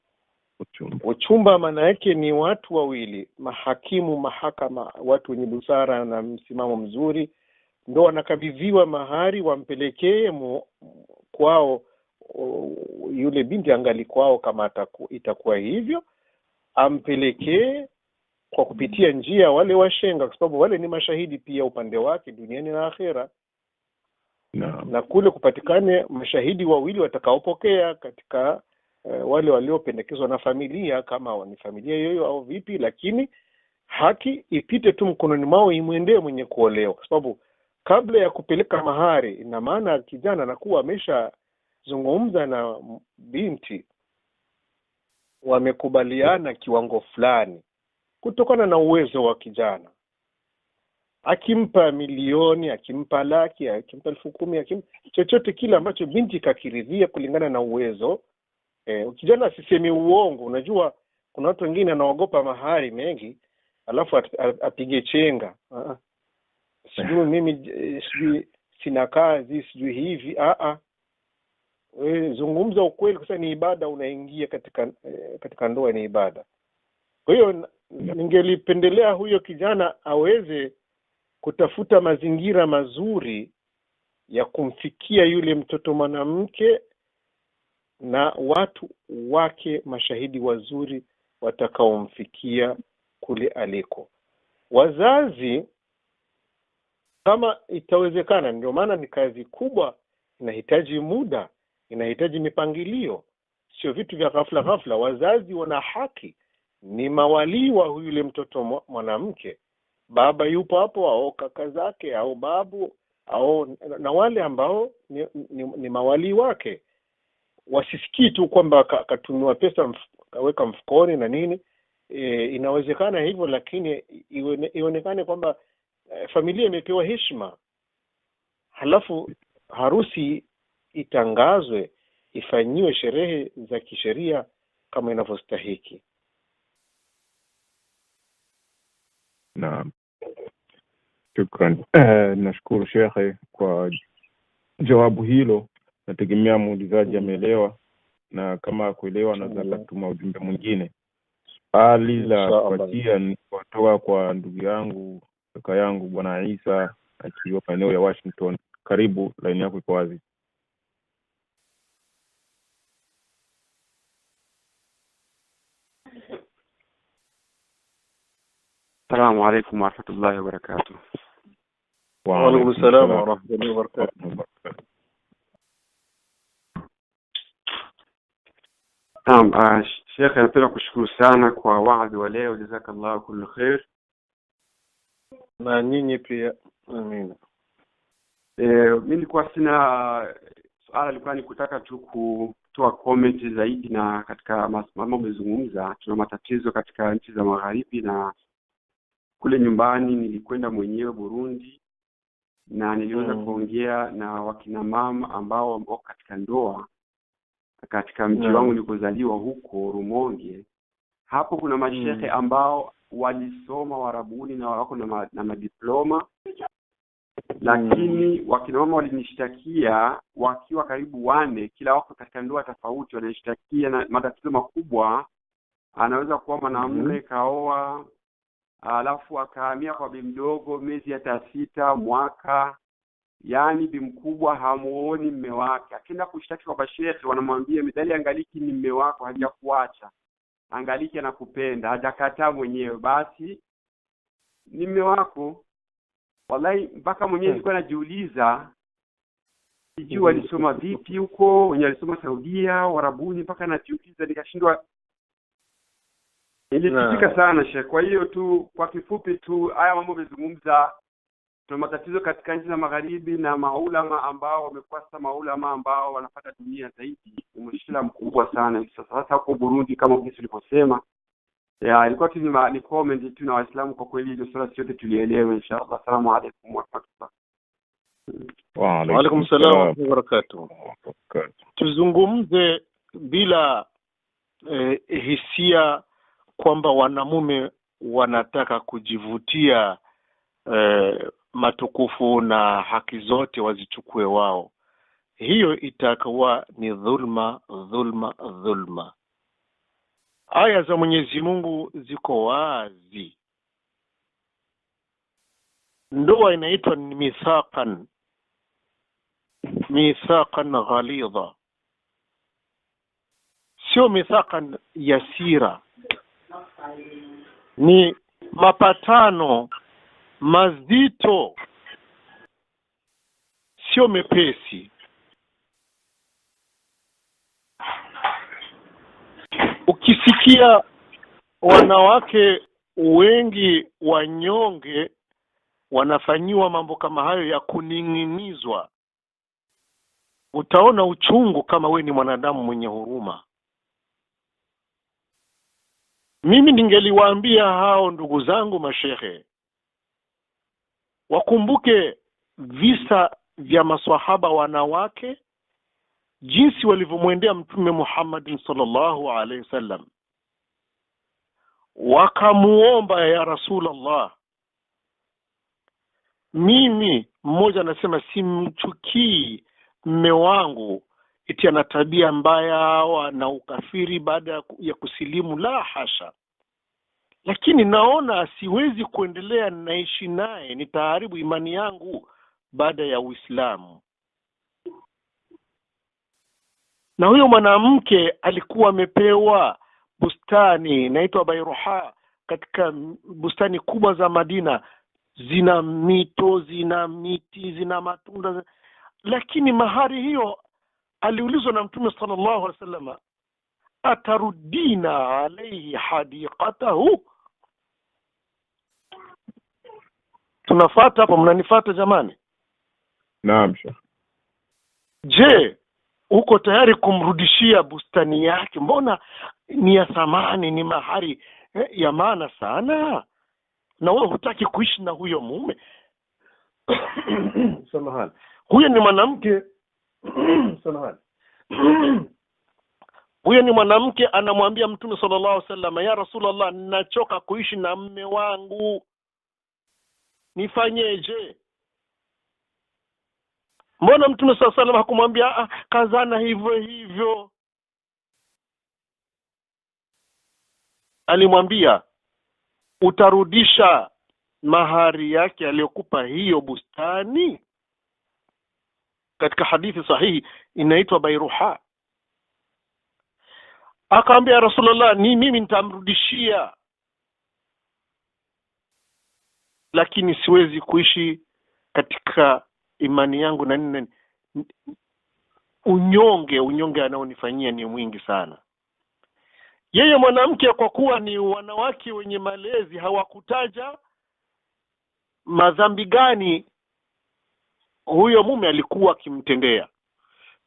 Uchumba maana yake ni watu wawili, mahakimu, mahakama, watu wenye busara na msimamo mzuri, ndio wanakabidhiwa mahari wampelekee kwao yule binti angali kwao, kama itakuwa hivyo ampelekee kwa kupitia njia wale washenga, kwa sababu wale ni mashahidi pia upande wake duniani na akhera. Na kule kupatikane mashahidi wawili watakaopokea katika wale waliopendekezwa na familia, kama ni familia yoyo au vipi, lakini haki ipite tu mkononi mwao, imwendee mwenye kuolewa, kwa sababu kabla ya kupeleka mahari, ina maana kijana anakuwa ameshazungumza na binti, wamekubaliana kiwango fulani kutokana na uwezo wa kijana. Akimpa milioni, akimpa laki, akimpa 10,000, chochote kile ambacho binti kakiridhia kulingana na uwezo. Kijana asisemi uongo. Unajua kuna watu wengine anaogopa mahari mengi alafu apige chenga. Sijui mimi sijui sina kazi, sijui hivi. Zungumza ukweli, kwa sababu ni ibada unaingia katika ndoa, ni ibada. Kwa hiyo ningelipendelea huyo kijana aweze kutafuta mazingira mazuri ya kumfikia yule mtoto mwanamke na watu wake mashahidi wazuri watakaomfikia kule aliko. Wazazi kama itawezekana, ndio maana ni kazi kubwa, inahitaji muda, inahitaji mipangilio, sio vitu vya ghafla. Wazazi wana haki, ni mawali wa yule mtoto mwanamke. Baba yupo hapo au kaka zake au babu au na wale ambao ni mawali wake. Wasisikii tu kwamba katunua pesa kaweka mfukoni na nini. Inawezekana hivyo, lakini ionekane kwamba familia imepewa heshima. Halafu harusi itangazwe, ifanyiwe sherehe za kisheria kama inavyostahiki. Naam. Shukran. Nashukuru Sheikh kwa jawabu hilo. Nategemea muulizaji ameelewa, na kama kuelewa naweza kutuma ujumbe mwingine. Swali la kufuatia ni kutoka kwa ndugu yangu, kaka yangu Bwana Isa akiwa maeneo ya Washington. Karibu, line yako iko wazi. Assalamu alaykum wa rahmatullahi wa barakatuh. Wa alaykum assalam wa rahmatullahi wa barakatuh. Sheikh, napenda kushukuru sana kwa waadhi wa leo. Jazakallahu kullu khair. Na nyinyi pia. Amina. Mimi nilikuwa sina swala, nilikuwa nikutaka tu kutoa comment zaidi, na katika mambo umezungumza, tuna matatizo katika nchi za magharibi, na kule nyumbani nilikwenda mwenyewe Burundi na niliweza kuongea na wakina mama ambao wako katika ndoa katika mji wangu nilikozaliwa huko Rumonge. Hapo kuna mashehe ambao walisoma Warabuni na wako na madiploma, lakini wakina mama walinishtakia wakiwa karibu 4, kila wako katika ndoa tofauti, wanashtakia na matatizo makubwa. Anaweza kuwa mwanamume kaoa alafu akahamia kwa bibi mdogo miezi hata 6 mwaka, yani bibi mkubwa hamuoni mume wake. Akienda kushtaki kwa bashehe wanamwambia midhali angaliki ni mume wako, hajakuacha, angaliki anakupenda, hajakataa mwenyewe, basi ni mume wako. Wallahi mpaka mwenyewe nilikuwa najiuliza sijui walisoma vipi huko, wenye walisoma Saudia, Warabuni, mpaka najiuliza nikashindwa. Nilisikitika sana Sheikh. Kwa hiyo tu kwa kifupi tu haya mambo umezungumza, tuna matatizo katika nchi za magharibi na maulama ambao wamekuwa sasa maulama ambao wanapata dunia zaidi. Ni mshikila mkubwa sana sasa huko Burundi kama jinsi uliposema. Ilikuwa tu ni comment tu na Waislamu, kwa kweli hizo swala yote tulielewe inshallah. Asalamu alaykum wa rahmatullah. Wa alaykum salaam wa barakatuh. Tuzungumze bila hisia kwamba wanamume wanataka kujivutia matukufu na haki zote wazichukue wao. Hiyo itakuwa ni dhulma. Aya za Mwenyezi Mungu ziko wazi. Ndoa inaitwa ni mithaqan ghalidha, sio mithaqan yasira. Ni mapatano mazito, sio mepesi. Ukisikia wanawake wengi wanyonge wanafanyiwa mambo kama hayo ya kuning'inizwa, utaona uchungu kama we ni mwanadamu mwenye huruma. Mimi ningeliwaambia hao ndugu zangu mashehe wakumbuke visa vya maswahaba wanawake, jinsi walivyomwendea Mtume Muhammad sallallahu alaihi wasallam, wakamuomba ya Rasulullah, mimi, mmoja anasema simchukii mume wangu eti ana tabia mbaya na ukafiri baada ya kusilimu, la hasha, lakini naona siwezi kuendelea naishi naye, nitaharibu imani yangu baada ya Uislamu. Na huyo mwanamke alikuwa amepewa bustani inaitwa Bayruha, katika bustani kubwa za Madina, zina mito, zina miti, zina matunda, lakini mahari hiyo aliulizwa na Mtume sallallahu alaihi wasallam, atarudina alayhi hadiqatahu? Tunafuata hapo, mnanifuata jamani? Naam. Je, uko tayari kumrudishia bustani yake? Mbona ni ya thamani, ni mahari ya maana sana, na wewe hutaki kuishi na huyo mume? Samahani, huyo ni mwanamke samahani huyo ni mwanamke anamwambia Mtume sallallahu alaihi wasallam, ya Rasulullah, ninachoka kuishi na mume wangu, nifanyeje? Mbona Mtume sallallahu alaihi wasallam hakumwambia kazana hivyo? Alimwambia utarudisha mahari yake aliyokupa hiyo bustani. Katika hadithi sahihi inaitwa Bayruha. Akaambia Rasulullah, mimi nitamrudishia, lakini siwezi kuishi katika imani yangu na nini. Unyonge anaonifanyia ni mwingi sana. Yeye mwanamke, kwa kuwa ni wanawake wenye malezi, hawakutaja madhambi gani huyo mume alikuwa akimtendea.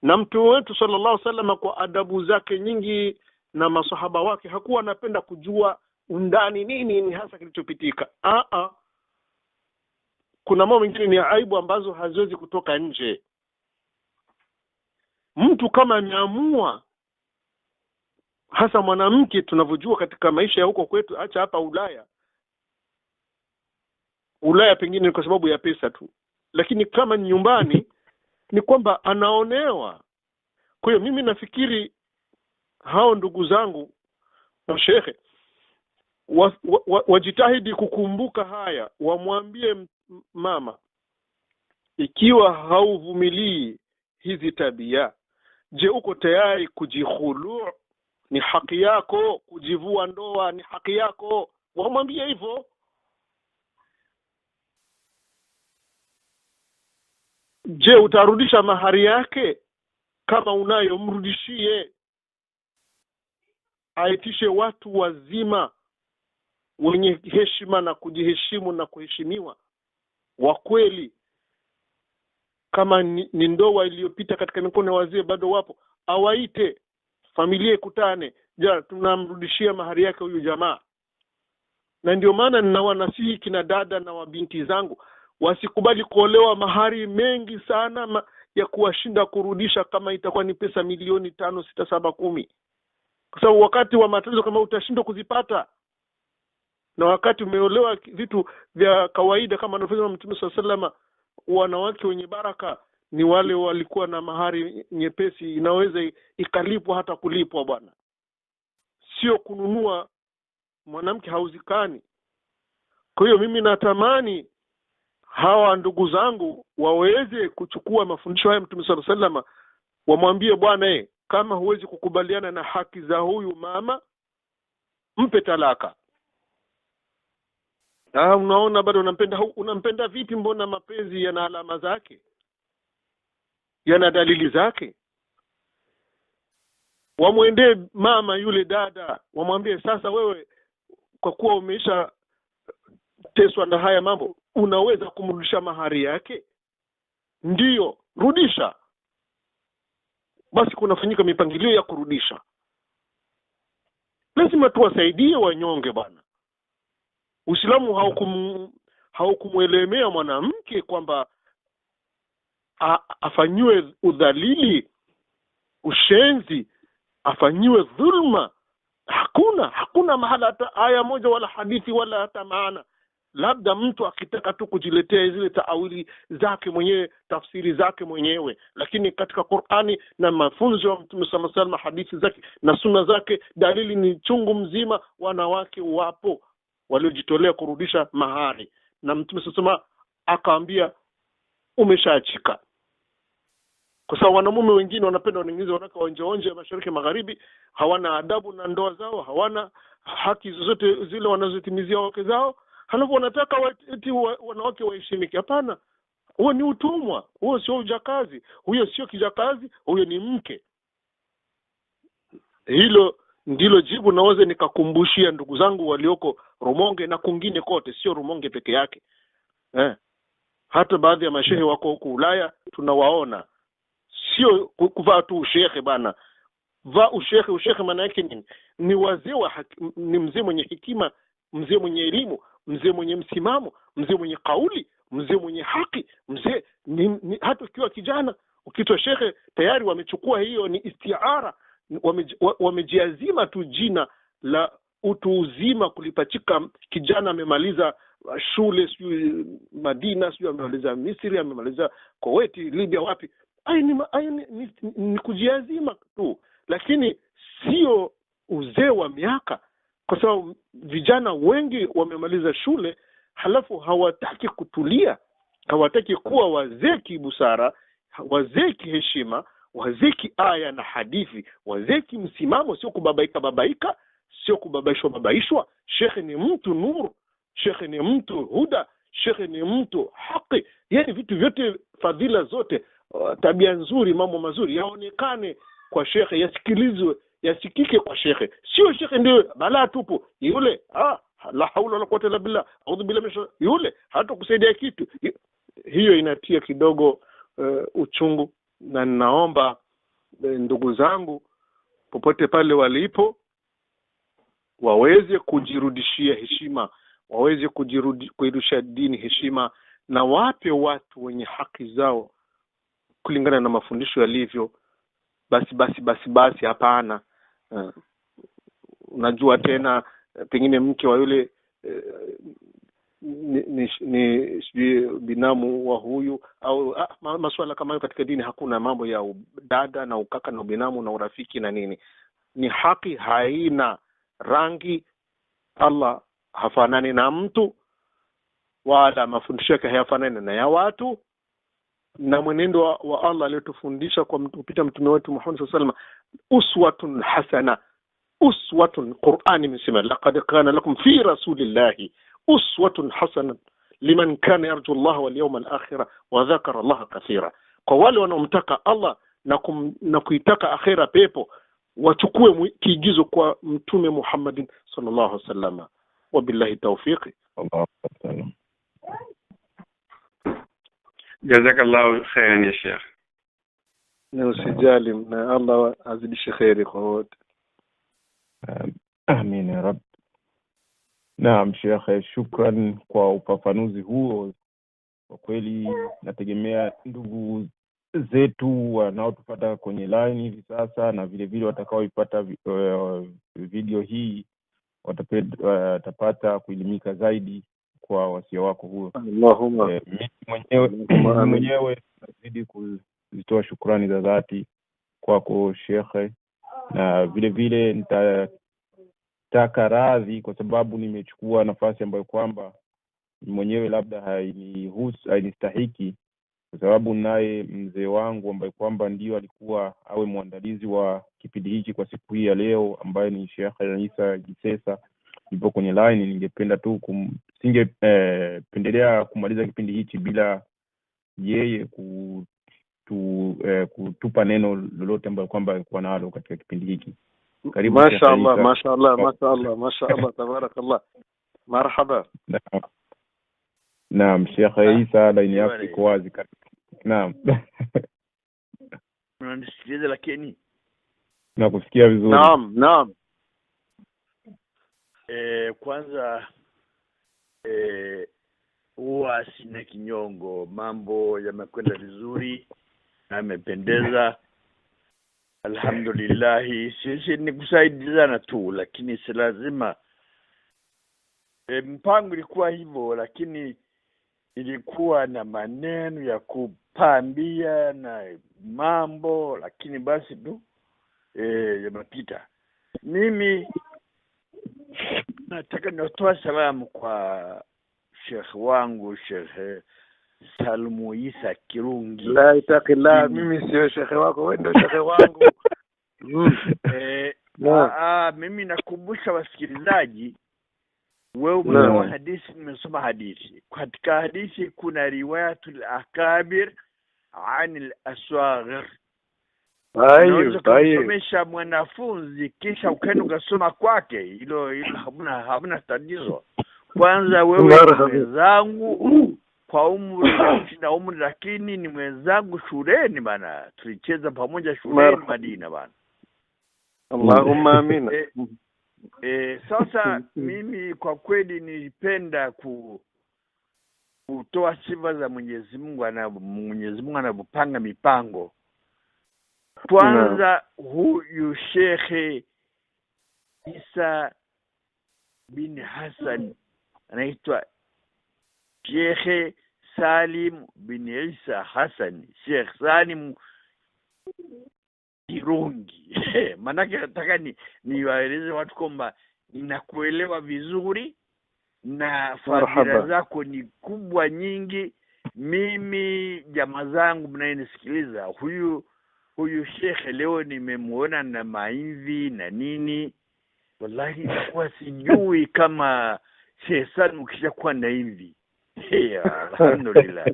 Na Mtume wetu sallallahu alaihi wasallam kwa adabu zake nyingi na masahaba wake hakuwa anapenda kujua undani nini hasa kilichopitika. Kuna mambo mengine ni aibu ambazo haziwezi kutoka nje. Mtu kama ameamua hasa mwanamke tunavyojua katika maisha ya huko kwetu, acha hapa Ulaya pengine kwa sababu ya pesa tu, lakini kama nyumbani ni kwamba anaonewa. Kwa hiyo mimi nafikiri hao ndugu zangu na shekhe wajitahidi kukumbuka haya, wamwambie mama, ikiwa hauvumilii hizi tabia, je, uko tayari kujihulu? Ni haki yako kujivua ndoa, ni haki yako. Wamwambie hivyo. Je, utarudisha mahari yake? Kama unayo, mrudishie. Aitishe watu wazima wenye heshima na kujiheshimu na kuheshimiwa, wa kweli. Kama ni ndoa iliyopita katika mikono ya wazee bado wapo, awaite familia ikutane, tunamrudishia mahari yake huyu jamaa. Na ndio maana ninawanasihi kina dada na wabinti zangu wasikubali kuolewa mahari mengi sana ya kuwashinda kurudisha, kama itakuwa ni pesa milioni 5, 6, 7, 10. Kwa sababu wakati wa matatizo kama utashindwa kuzipata, na wakati umeolewa vitu vya kawaida kama anavyosema Mtume SAW, wanawake wenye baraka ni wale walikuwa na mahari nyepesi, inaweza ikalipwa hata kulipwa bwana, sio kununua. Mwanamke hauzikani. Kwa hiyo mimi natamani hawa ndugu zangu waweze kuchukua mafundisho haya Mtume SAW, wamwambie bwana, kama huwezi kukubaliana na haki za huyu mama, mpe talaka. Unaona bado unampenda vipi? Mbona mapenzi yana alama zake, yana dalili zake. Wamwendee mama yule dada, wamwambie sasa, wewe kwa kuwa umeisha teswa na haya mambo, unaweza kumrudisha mahari yake? Ndiyo, rudisha. Basi kunafanyika mipangilio ya kurudisha. Lazima tuwasaidie wanyonge bwana. Uislamu haukumuelemea mwanamke kwamba afanyiwe udhalili, ushenzi, afanyiwe dhulma. Hakuna mahala hata aya moja wala hadithi wala hata maana. Labda mtu akitaka tu kujiletea zile taawili zake mwenyewe, tafsiri zake mwenyewe, lakini katika Qur'ani na mafunzo ya Mtume SAW, hadithi zake na sunna zake, dalili ni chungu mzima. Wanawake wapo waliojitolea kurudisha mahari, na Mtume SAW akaambia umeshaachika. Kwa sababu wanamume wengine wanapenda wanaingiza wanawake waonje ya mashariki magharibi, hawana adabu na ndoa zao, hawana haki zozote zile wanazotimizia wake zao, halafu wanataka eti wanawake waheshimike. Hapana, huo ni utumwa, huo sio ujakazi, huyo sio kijakazi, huyo ni mke. Hilo ndilo jibu naweza nikakumbushia ndugu zangu walioko Rumonge na kwingine kote, sio Rumonge peke yake. Hata baadhi ya mashehe wako huko Ulaya tunawaona. Sio kuvaa tu ushehe bana. Vaa ushehe maana yake nini? Ni wazee ni mzee mwenye hekima, mzee mwenye elimu, mzee mwenye msimamo, mzee mwenye kauli, mzee mwenye haki, mzee hata ukiwa kijana ukitwa shehe tayari wamechukua hiyo ni istiara, wamejiazima tu jina la utu uzima kulipachika. Kijana amemaliza shule sio Madina, sio amemaliza Misri, amemaliza Kuwait, Libya, wapi. Ni kujiazima tu, lakini sio uzee wa miaka. Kwa sababu vijana wengi wamemaliza shule halafu hawataki kutulia, hawataki kuwa wazee kibusara, wazee kiheshima, wazee kiaya na hadithi, wazee kimsimamo, sio kubabaika, sio kubabaishwa. Shekhe ni mtu nuru, shekhe ni mtu huda, shekhe ni mtu haki. Yani vitu vyote, fadhila zote, tabia nzuri, mambo mazuri yaonekane kwa shekhe, yasikilizwe, yasikike kwa shekhe. Sio shekhe ndio balaa tupu yule, la haula wala quwwata illa billah, audhu billahi yule hata kusaidia kitu. Hiyo inatia kidogo uchungu, na ninaomba ndugu zangu popote pale walipo waweze kujirudishia heshima, waweze kuirudishia dini heshima, na wape watu wenye haki zao kulingana na mafundisho yalivyo. Basi hapana unajua tena pengine mke wa yule ni binamu wa huyu au masuala kama hayo. Katika dini hakuna mambo ya dada na ukaka na binamu na urafiki na nini. Ni haki, haina rangi. Allah hafanani na mtu, wala mafundisho yake hayafanani na ya watu, na mwenendo wa Allah aliyotufundisha kwa kupita mtume wetu Muhammad sallallahu alaihi wasallam uswatun hasana. Uswatun, Qur'ani imesema laqad kana lakum fi rasulillahi uswatun hasana liman kana yarju Allah wal yawmal akhir wa dhakara Allah kathira. Kwa wale wanaomtaka Allah na kuitaka akhira pepo, wachukue kiigizo kwa mtume Muhammad sallallahu alaihi wasallam. Wabillahi tawfiq. Allahu akbar. Jazakallahu khairan ya Sheikh. Na usijali, na Allah azidishe khairi kwa wote. Amin ya Rabb. Naam Sheikh, shukran kwa ufafanuzi huo. Kwa kweli nategemea ndugu zetu wanaotufuata kwenye line hivi sasa na vile vile watakaoipata video hii watapata kuelimika zaidi kwa wasia wako huo. Allahumma. Mwenyewe nazidi kuzitoa shukrani za dhati kwako Sheikh, na vile vile nitataka radhi kwa sababu nimechukua nafasi ambayo kwamba mwenyewe labda hainistahiki, kwa sababu naye mzee wangu ambaye kwamba ndio alikuwa awe mwandalizi wa kipindi hiki kwa siku hii ya leo, ambaye ni Sheikh Isa Gisesa, ipo kwenye line. Ningependa tu pendelea kumaliza kipindi hiki bila yeye kutupa neno lolote ambayo kwamba alikuwa nalo katika kipindi hiki. Karibu. Mashaallah, mashaallah, mashaallah, mashaallah, tabarakallah. Marhaba. Naam Sheikh Isa, line yako iko wazi. Naam. Unanisikiliza lakini? Nakusikia vizuri. Naam. Kwanza huwa sina kinyongo, mambo yamekwenda vizuri na yamependeza. Alhamdulillah, sisi ni kusaidiana tu, lakini si lazima. Mpango ilikuwa hivyo, lakini ilikuwa na maneno ya kupambia na mambo, lakini basi tu yamepita. Mimi nataka nitoa salamu kwa Sheikh wangu Sheikh Salmu Isa Kirungi. La itaqillah, mimi sio Sheikh wako, wewe ndio Sheikh wangu. Mimi nakumbusha wasikilizaji, wewe umesoma hadithi, nimesoma hadithi. Katika hadithi kuna riwayatul akabir anil aswaghir. Kusomesha mwanafunzi kisha ukaenda ukasoma kwake, hilo hamna tatizo. Kwanza wewe mwenzangu kwa umri na umri, lakini ni mwenzangu shuleni bana, tulicheza pamoja shuleni Madina bana. Allahumma amina. Sasa mimi kwa kweli nilipenda kutoa sifa za Mwenyezi Mungu anapopanga mipango. Kwanza huyu Sheikh Isa bin Hassan anaitwa Sheikh Salim bin Isa Hassan, Sheikh Salim Kirungi. Manake nataka niwaeleze watu kwamba ninakuelewa vizuri na fadhila zako ni kubwa nyingi. Mimi jamaa zangu mnayenisikiliza, huyu Sheikh leo nimemuona na maimvi na nini, wallahi kwa sijui kama Sheikh Salim ukishakuwa na hivi. Alhamdulillah.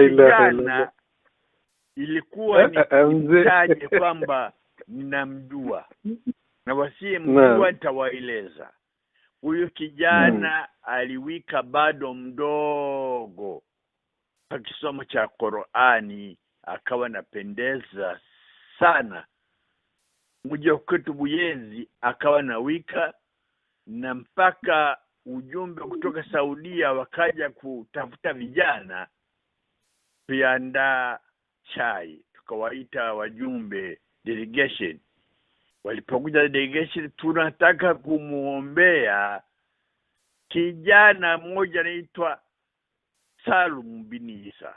Kijana ilikuwa nitaje kwamba ninamjua na wasie mjua nitawaeleza. Huyo kijana aliwika bado mdogo, akisomo cha Qur'ani akawa napendeza sana. Mmoja kwetu Buyenzi akawa na wika, na mpaka ujumbe kutoka Saudia wakaja kutafuta vijana kuandaa chai. Tukawaita wajumbe delegation. Walipokuja delegation, tunataka kumuombea kijana mmoja anaitwa Salum bin Isa.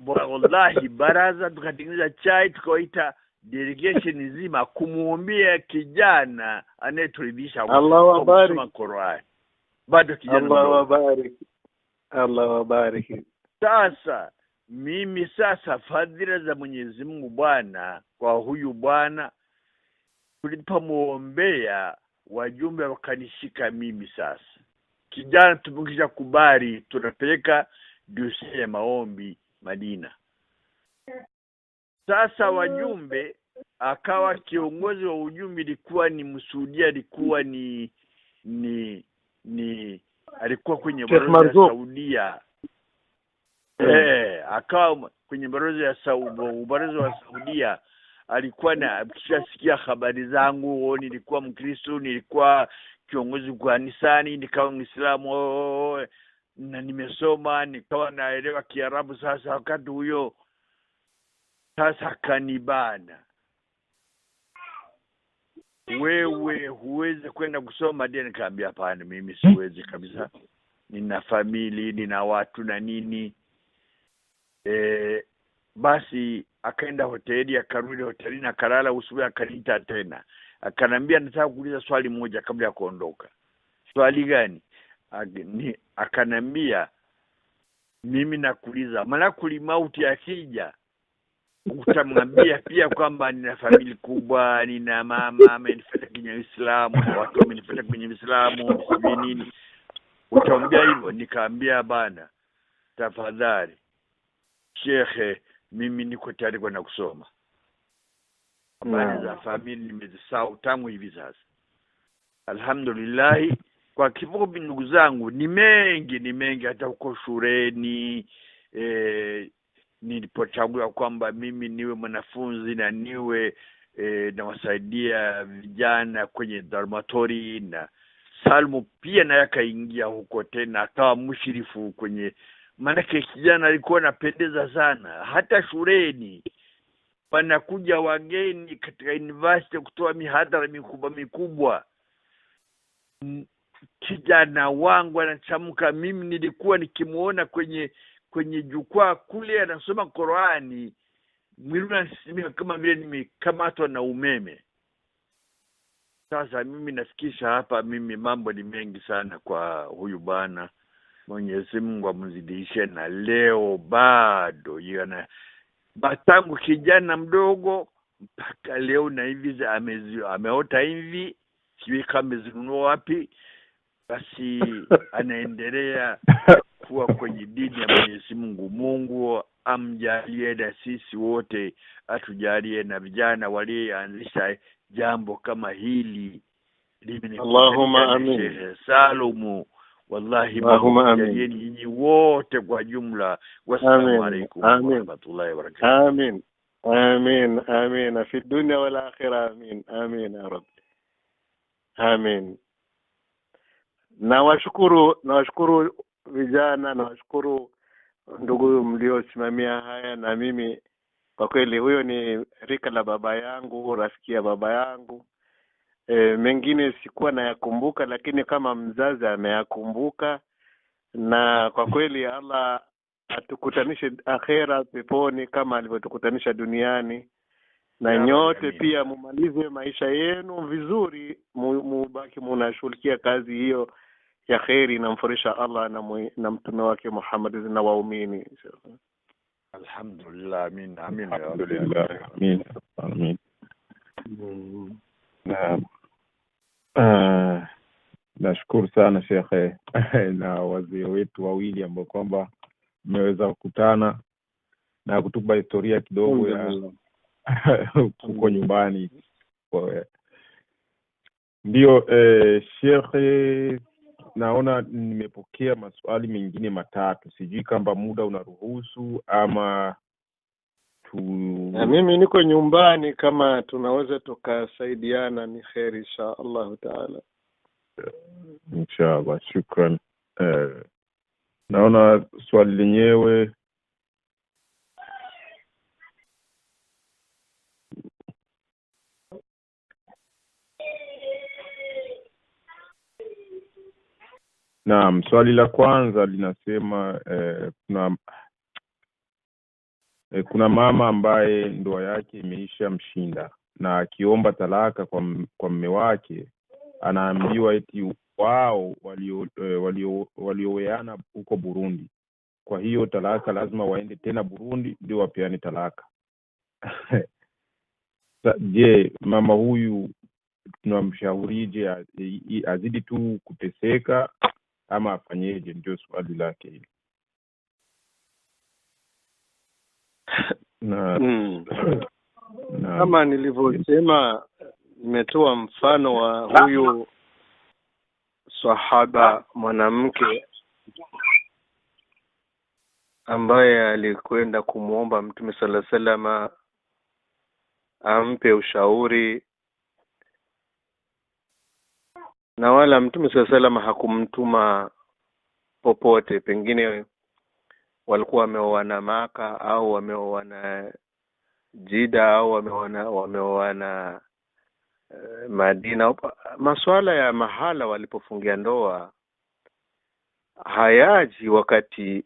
Wallahi baraza tukatengeneza chai tukaita delegation nzima kumuombea kijana anayeturidhisha kusoma Qur'an. Bado kijana Allah wabariki. Allah wabariki. Sasa mimi sasa fadhila za Mwenyezi Mungu Bwana kwa huyu bwana, tulipomuombea wajumbe wakanishika mimi. Sasa kijana tumekisha kubali, tunapeleka dossier ya maombi Madina. Sasa wajumbe, akawa kiongozi wa ujumbe ilikuwa ni Msuudia, alikuwa ni alikuwa kwenye baraza ya Saudia. Akawa kwenye baraza ya Saudia, alikuwa na kishasikia habari zangu, nilikuwa Mkristo, nilikuwa kiongozi kwa kanisani, nikawa Muislamu, na nimesoma, nikawa naelewa Kiarabu. Sasa wakati huyo sasa kanibana, wewe huwezi kwenda kusoma dini. Nikamwambia hapana, mimi siwezi kabisa, nina familia, nina watu na nini. Basi akaenda hoteli, akarudi hotelini, akalala usiku, akaniita tena, akanambia nataka kuuliza swali moja kabla ya kuondoka. Swali gani? Akanambia mimi nakuuliza, malakul mauti akija utamwambia pia kwamba nina familia kubwa, nina mama amenifuata kwenye Uislamu, watu wamenifuata kwenye Uislamu, sijui nini, utamwambia hivyo? Nikaambia bana, tafadhali shekhe, mimi niko tayari kwenda kusoma. Habari za familia nimezisahau tangu hivi sasa. Alhamdulillah. Kwa kifupi ndugu zangu, ni mengi hata huko shuleni nilipochagua kwamba mimi niwe mwanafunzi na niwe nawasaidia vijana kwenye dormitory, na Salmu pia naye akaingia huko tena akawa mshirifu kwenye, maana kijana alikuwa anapendeza sana. Hata shuleni panakuja wageni katika university kutoa mihadhara mikubwa, kijana wangu anachamka. Mimi nilikuwa nikimuona kwenye jukwaa kule anasoma Qur'ani, mwili unasimama kama vile nimekamatwa na umeme. Sasa mimi nafikisha hapa, mimi mambo ni mengi sana kwa huyu bwana. Mwenyezi Mungu amzidishe, na leo bado yana batangu kijana mdogo mpaka leo na hivi ameota hivi, sijui kama zinunua wapi. Basi anaendelea kuwa kwenye dini ya Mwenyezi Mungu. Mungu amjalie na sisi wote atujalie, na vijana walioanzisha jambo kama hili. Allahumma amin. Salumu, wallahi mjalieni nyinyi wote kwa jumla. Wassalamu alaykum wa rahmatullahi wa barakatuh. Amin. Amin. Amin. Fi dunya wal akhirah. Amin. Amin ya Rabbi. Amin. Nawashukuru vijana, nawashukuru ndugu mliosimamia haya. Na mimi kwa kweli huyo ni rika la baba yangu, rafiki ya baba yangu. Mengine sikuwa nayakumbuka, lakini kama mzazi ameyakumbuka. Na kwa kweli Allah atukutanishe akhera peponi kama alivyotukutanisha duniani. Na nyote pia mumalize maisha yenu vizuri, mubaki munashughulikia kazi hiyo ya khairi na mfurisha Allah na mtume wake Muhammad na waumini. Alhamdulillah. Amin. Amin. Alhamdulillah. Amin. Amin. Nashukuru sana shekhe na wazee wetu wawili ambao kwamba mmeweza kukutana na kutupa historia kidogo ya huko nyumbani. Ndio shekhe, naona nimepokea maswali mengine matatu, sijui kama muda unaruhusu ama na mimi niko nyumbani, kama tunaweza tukasaidiana ni khairi insha Allah taala. Inshallah, shukran. Naona swali lenyewe Naam, swali la kwanza linasema kuna mama ambaye ndoa yake imeisha mshinda na akiomba talaka kwa mume wake anaambiwa eti wao walioweana huko Burundi. Kwa hiyo talaka lazima waende tena Burundi ndio wapeane talaka. Je, mama huyu tunamshaurije? Azidi tu kuteseka ama afanyeje? Ndio swali lake hili. Kama nilivyosema, nimetoa mfano wa huyu sahaba mwanamke ambaye alikwenda kumuomba Mtume sallallahu alaihi wasallam ampe ushauri, na wala Mtume sallallahu alaihi wasallam hakumtuma popote. Pengine walikuwa wameoana Maka au wameoana Jida au wameoana Madina. Masuala ya mahala walipofungia ndoa hayaji wakati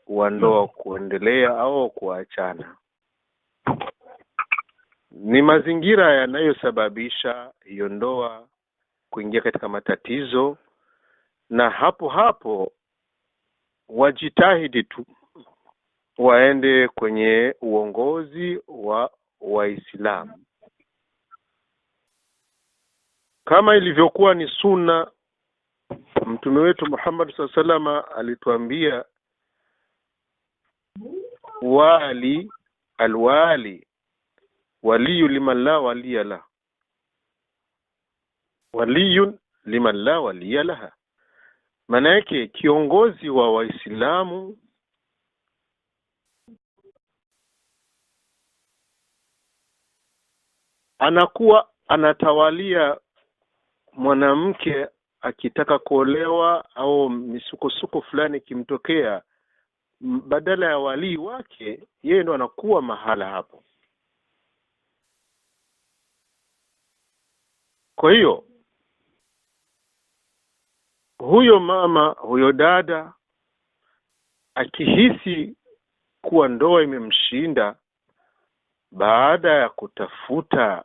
wa ndoa kuendelea au kuachana. Ni mazingira yanayosababisha hiyo ndoa kuingia katika matatizo, na hapo wajitahidi tu waende kwenye uongozi wa Waislamu, kama ilivyokuwa ni sunna. Mtume wetu Muhammad sallallahu alaihi wasallam alituambia, alwali waliyu liman la waliya la, waliyun liman la waliya laha. Maana yake kiongozi wa Waislamu anakuwa anatawalia mwanamke akitaka kuolewa au misukosuko fulani kimtokea, badala ya walii wake, yeye ndo anakuwa mahala hapo. Kwa hiyo huyo mama, huyo dada akihisi kuwa ndoa imemshinda, baada ya kutafuta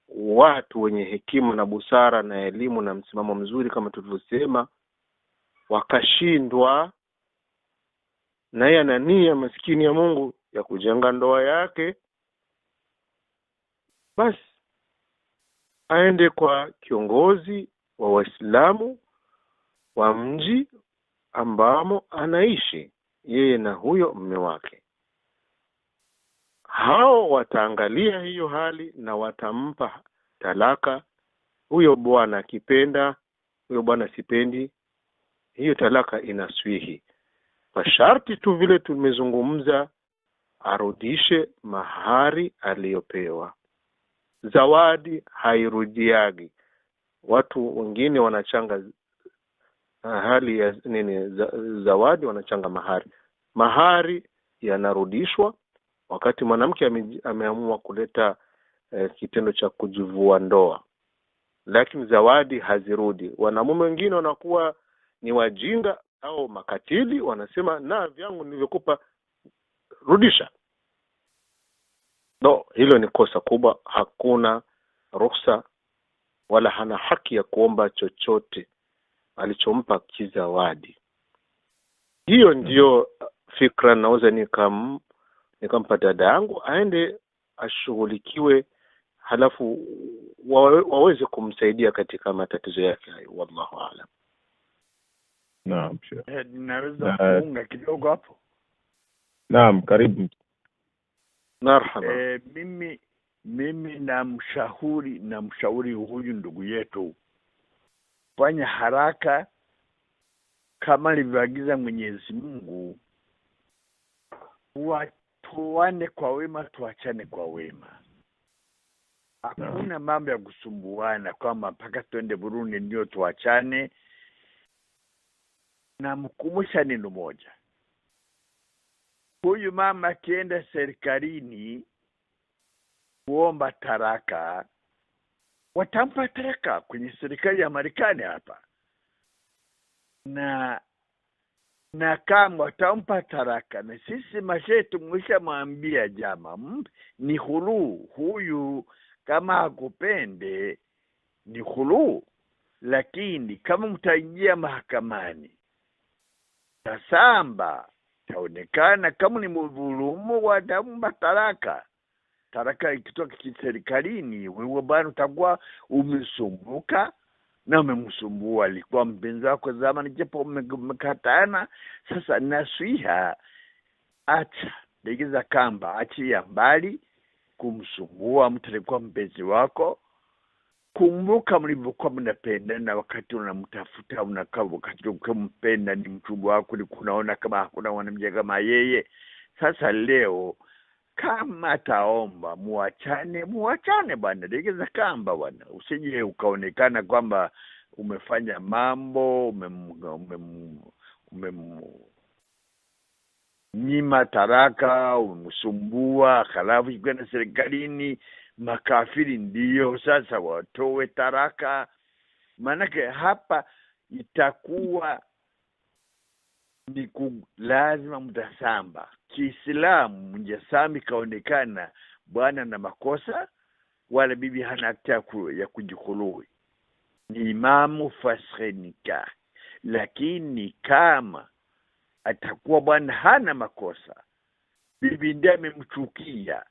watu wenye hekima na busara na elimu na msimamo mzuri kama tulivyosema, wakashindwa, na yeye ana nia maskini ya Mungu ya kujenga ndoa yake, basi aende kwa kiongozi wa Waislamu wa mji ambamo anaishi yeye na huyo mume wake. Hao wataangalia hiyo hali na watampa talaka. Huyo bwana akipenda, huyo bwana sipendi, hiyo talaka inaswihi. Kwa sharti tu vile tumezungumza, arudishe mahari aliyopewa. Zawadi hairudiagi. Watu wengine wanachanga hali ya zawadi, wanachanga mahari. Mahari yanarudishwa wakati mwanamke ameamua kuleta kitendo cha kujivua ndoa, lakini zawadi hazirudi. Wanamume wengine wanakuwa ni wajinga au makatili, wanasema na vyangu nilivyokupa rudisha. No, hilo ni kosa kubwa. Hakuna ruhusa wala hana haki ya kuomba chochote alichompa kizawadi. Hiyo ndio fikra naweza nikampa dada yangu aende ashughulikiwe, halafu waweze kumsaidia katika matatizo yake hayo. Wallahu aalam. Naam, naweza kuunga kidogo hapo. Naam, karibu. Marhaba. Mimi namshauri huyu ndugu yetu fanya haraka kama alivyoagiza Mwenyezi Mungu, tuane kwa wema, tuachane kwa wema. Hakuna mambo ya kusumbuana kwamba mpaka tuende Burundi ndio tuachane. Na mkumbusha neno moja, huyu mama akienda serikalini kuomba taraka, watampa taraka kwenye serikali ya Marekani hapa. na kama watampa taraka, na sisi mashetu mwishamwambia jama ni khulu, huyu kama hakupende ni khulu, lakini kama mtaingia mahakamani tasamba taonekana kama ni mdhulumu, watampa taraka. Taraka ikitoka kiserikalini, wewe bwana utakuwa umesumbuka na umemsumbua alikuwa mpenzi wako zamani, japo mmekatana. Sasa nasiha, acha legeza kamba, achia mbali kumsumbua mtu alikuwa mpenzi wako. Kumbuka mlivyokuwa mnapendana wakati unamtafuta, unakaa wakati ukimpenda ni mchumba wako, unaona kama hakuna mwanamke kama yeye. Sasa leo kama ataomba muachane bwana, legeza kamba bwana, usije ukaonekana kwamba umefanya mambo nyima taraka, umsumbua, halafu kwenda serikalini makafiri ndiyo sasa watoe taraka. Manake hapa itakuwa ni lazima mtasamba Kiislamu. Mjasami kaonekana bwana na makosa, wala bibi hana haki ya kujikhului, ni imamu fashenika. Lakini kama atakuwa bwana hana makosa, bibi ndiye amemchukia,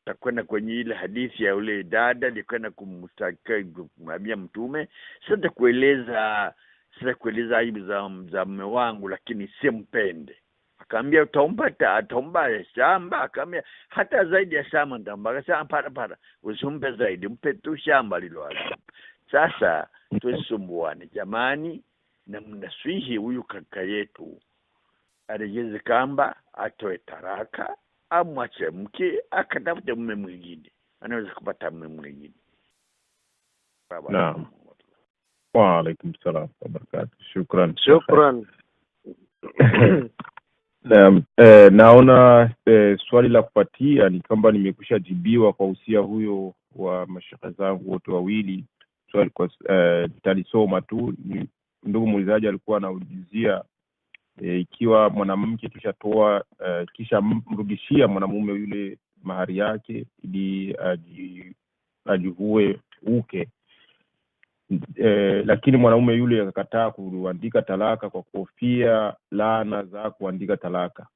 takwenda kwenye ile hadithi ya ule dada alikwenda kumwambia Mtume, sasa kueleza aibu za mume wangu, lakini simpende. Akaambia ataomba shamba. Akaambia hata zaidi ya shamba nitaomba. Akasema para usimpe zaidi, mpe tu shamba lilo. Sasa tusumbuane jamani, na mnaswihi huyu kaka yetu arejeze kamba, atoe taraka, amwache mke akatafute mume mwingine, anaweza kupata mume mwingine. Naam. Wa alaikum salam wa barakatuh. Shukran. Naona swali la kupatia ni kwamba nimekwisha jibiwa kwa usia huyo wa mashaka zangu wote wawili. Swali kwa talisoma tu. Ndugu muulizaji alikuwa anaulizia ikiwa mwanamke kisha mrudishia mwanamume yule mahari yake ili ajivue uke, lakini mwanamume yule akakataa kuandika talaka kwa kuhofia laana za kuandika talaka.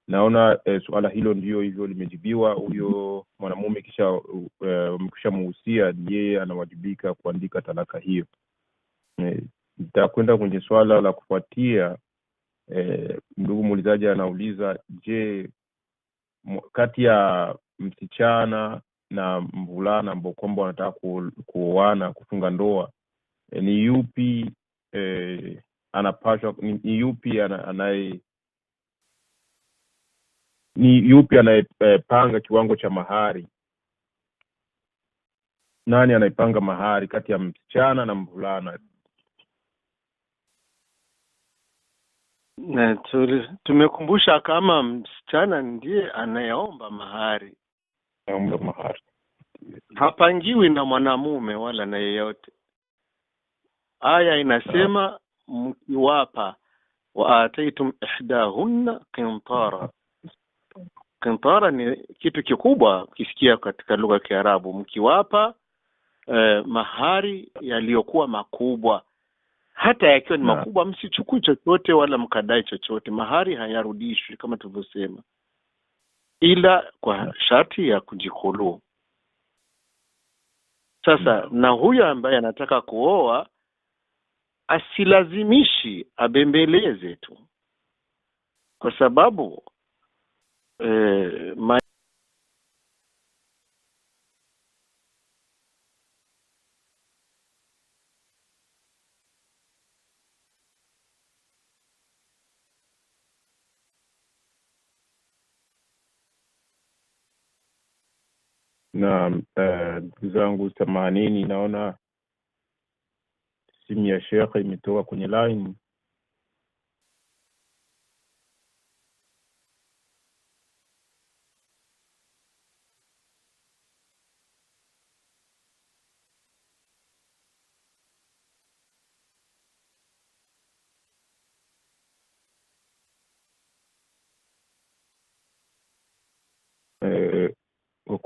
Naona suala hilo ndio hivyo limejibiwa. Huyo mwanamume kisha muhusia, yeye anawajibika kuandika talaka hiyo. Nitakwenda kwenye swala la kufuatia. Ndugu muulizaji anauliza, je, kati ya msichana na mvulana ambao kwamba wanataka kuoana, kufunga ndoa, ni yupi anapaswa, ni yupi anayepanga kiwango cha mahari? Nani anaipanga mahari kati ya msichana na mvulana? Na tumekumbusha kama msichana ndiye anayeomba mahari. Hapangiwi na mwanamume wala na yeyote. Aya inasema mkiwapa wa ataitum ihdahunna qintara. Qintara ni kitu kikubwa ukisikia katika lugha ya Kiarabu. Mkiwapa mahari yaliyokuwa makubwa, hata yakiwa ni makubwa, msichukue chochote wala mkadai chochote. Mahari hayarudishwi kama tulivyosema, ila kwa sharti ya kujikhulu. Sasa na huyo ambaye anataka kuoa asilazimishi, abembeleze tu, kwa sababu na ndugu zangu 80, naona simu ya Sheikh imetoka kwenye line.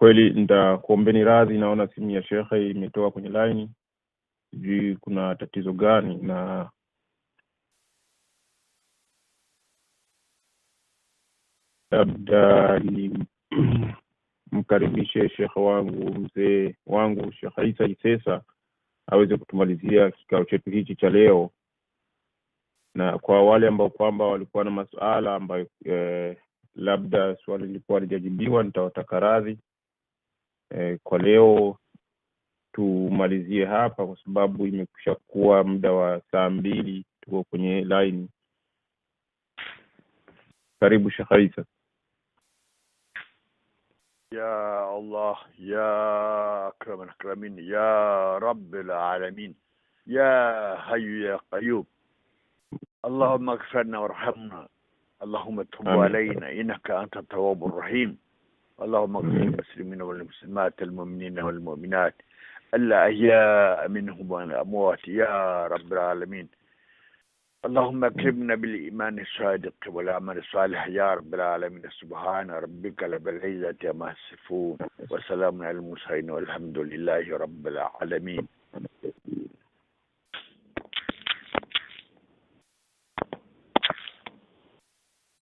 kweli nitakuombeni radhi, naona simu ya shekhe imetoka kwenye line, sijui kuna tatizo gani, na labda ni mkaribishe shekhe wangu, mzee wangu Sheikh Isa Isesa aweze kutumalizia kikao chetu hichi cha leo. Na kwa wale ambao kwamba walikuwa na masuala ambayo labda swali lilikuwa halijajibiwa, nitawataka radhi. Kwa leo tumalizie hapa kwa sababu imekwisha kuwa muda wa saa 2 tuko kwenye line. Karibu Sheikh Isa. يا الله يا أكرم الأكرمين يا رب العالمين يا حي يا قيوم اللهم اغفر لنا وارحمنا اللهم تب علينا إنك أنت التواب الرحيم اللهم اغفر للمسلمين والمسلمات المؤمنين والمؤمنات الأحياء منهم والأموات يا رب العالمين اللهم اكرمنا بالإيمان الصادق والعمل الصالح يا رب العالمين سبحان ربك رب العزة عما يصفون وسلام على المرسلين والحمد لله رب العالمين.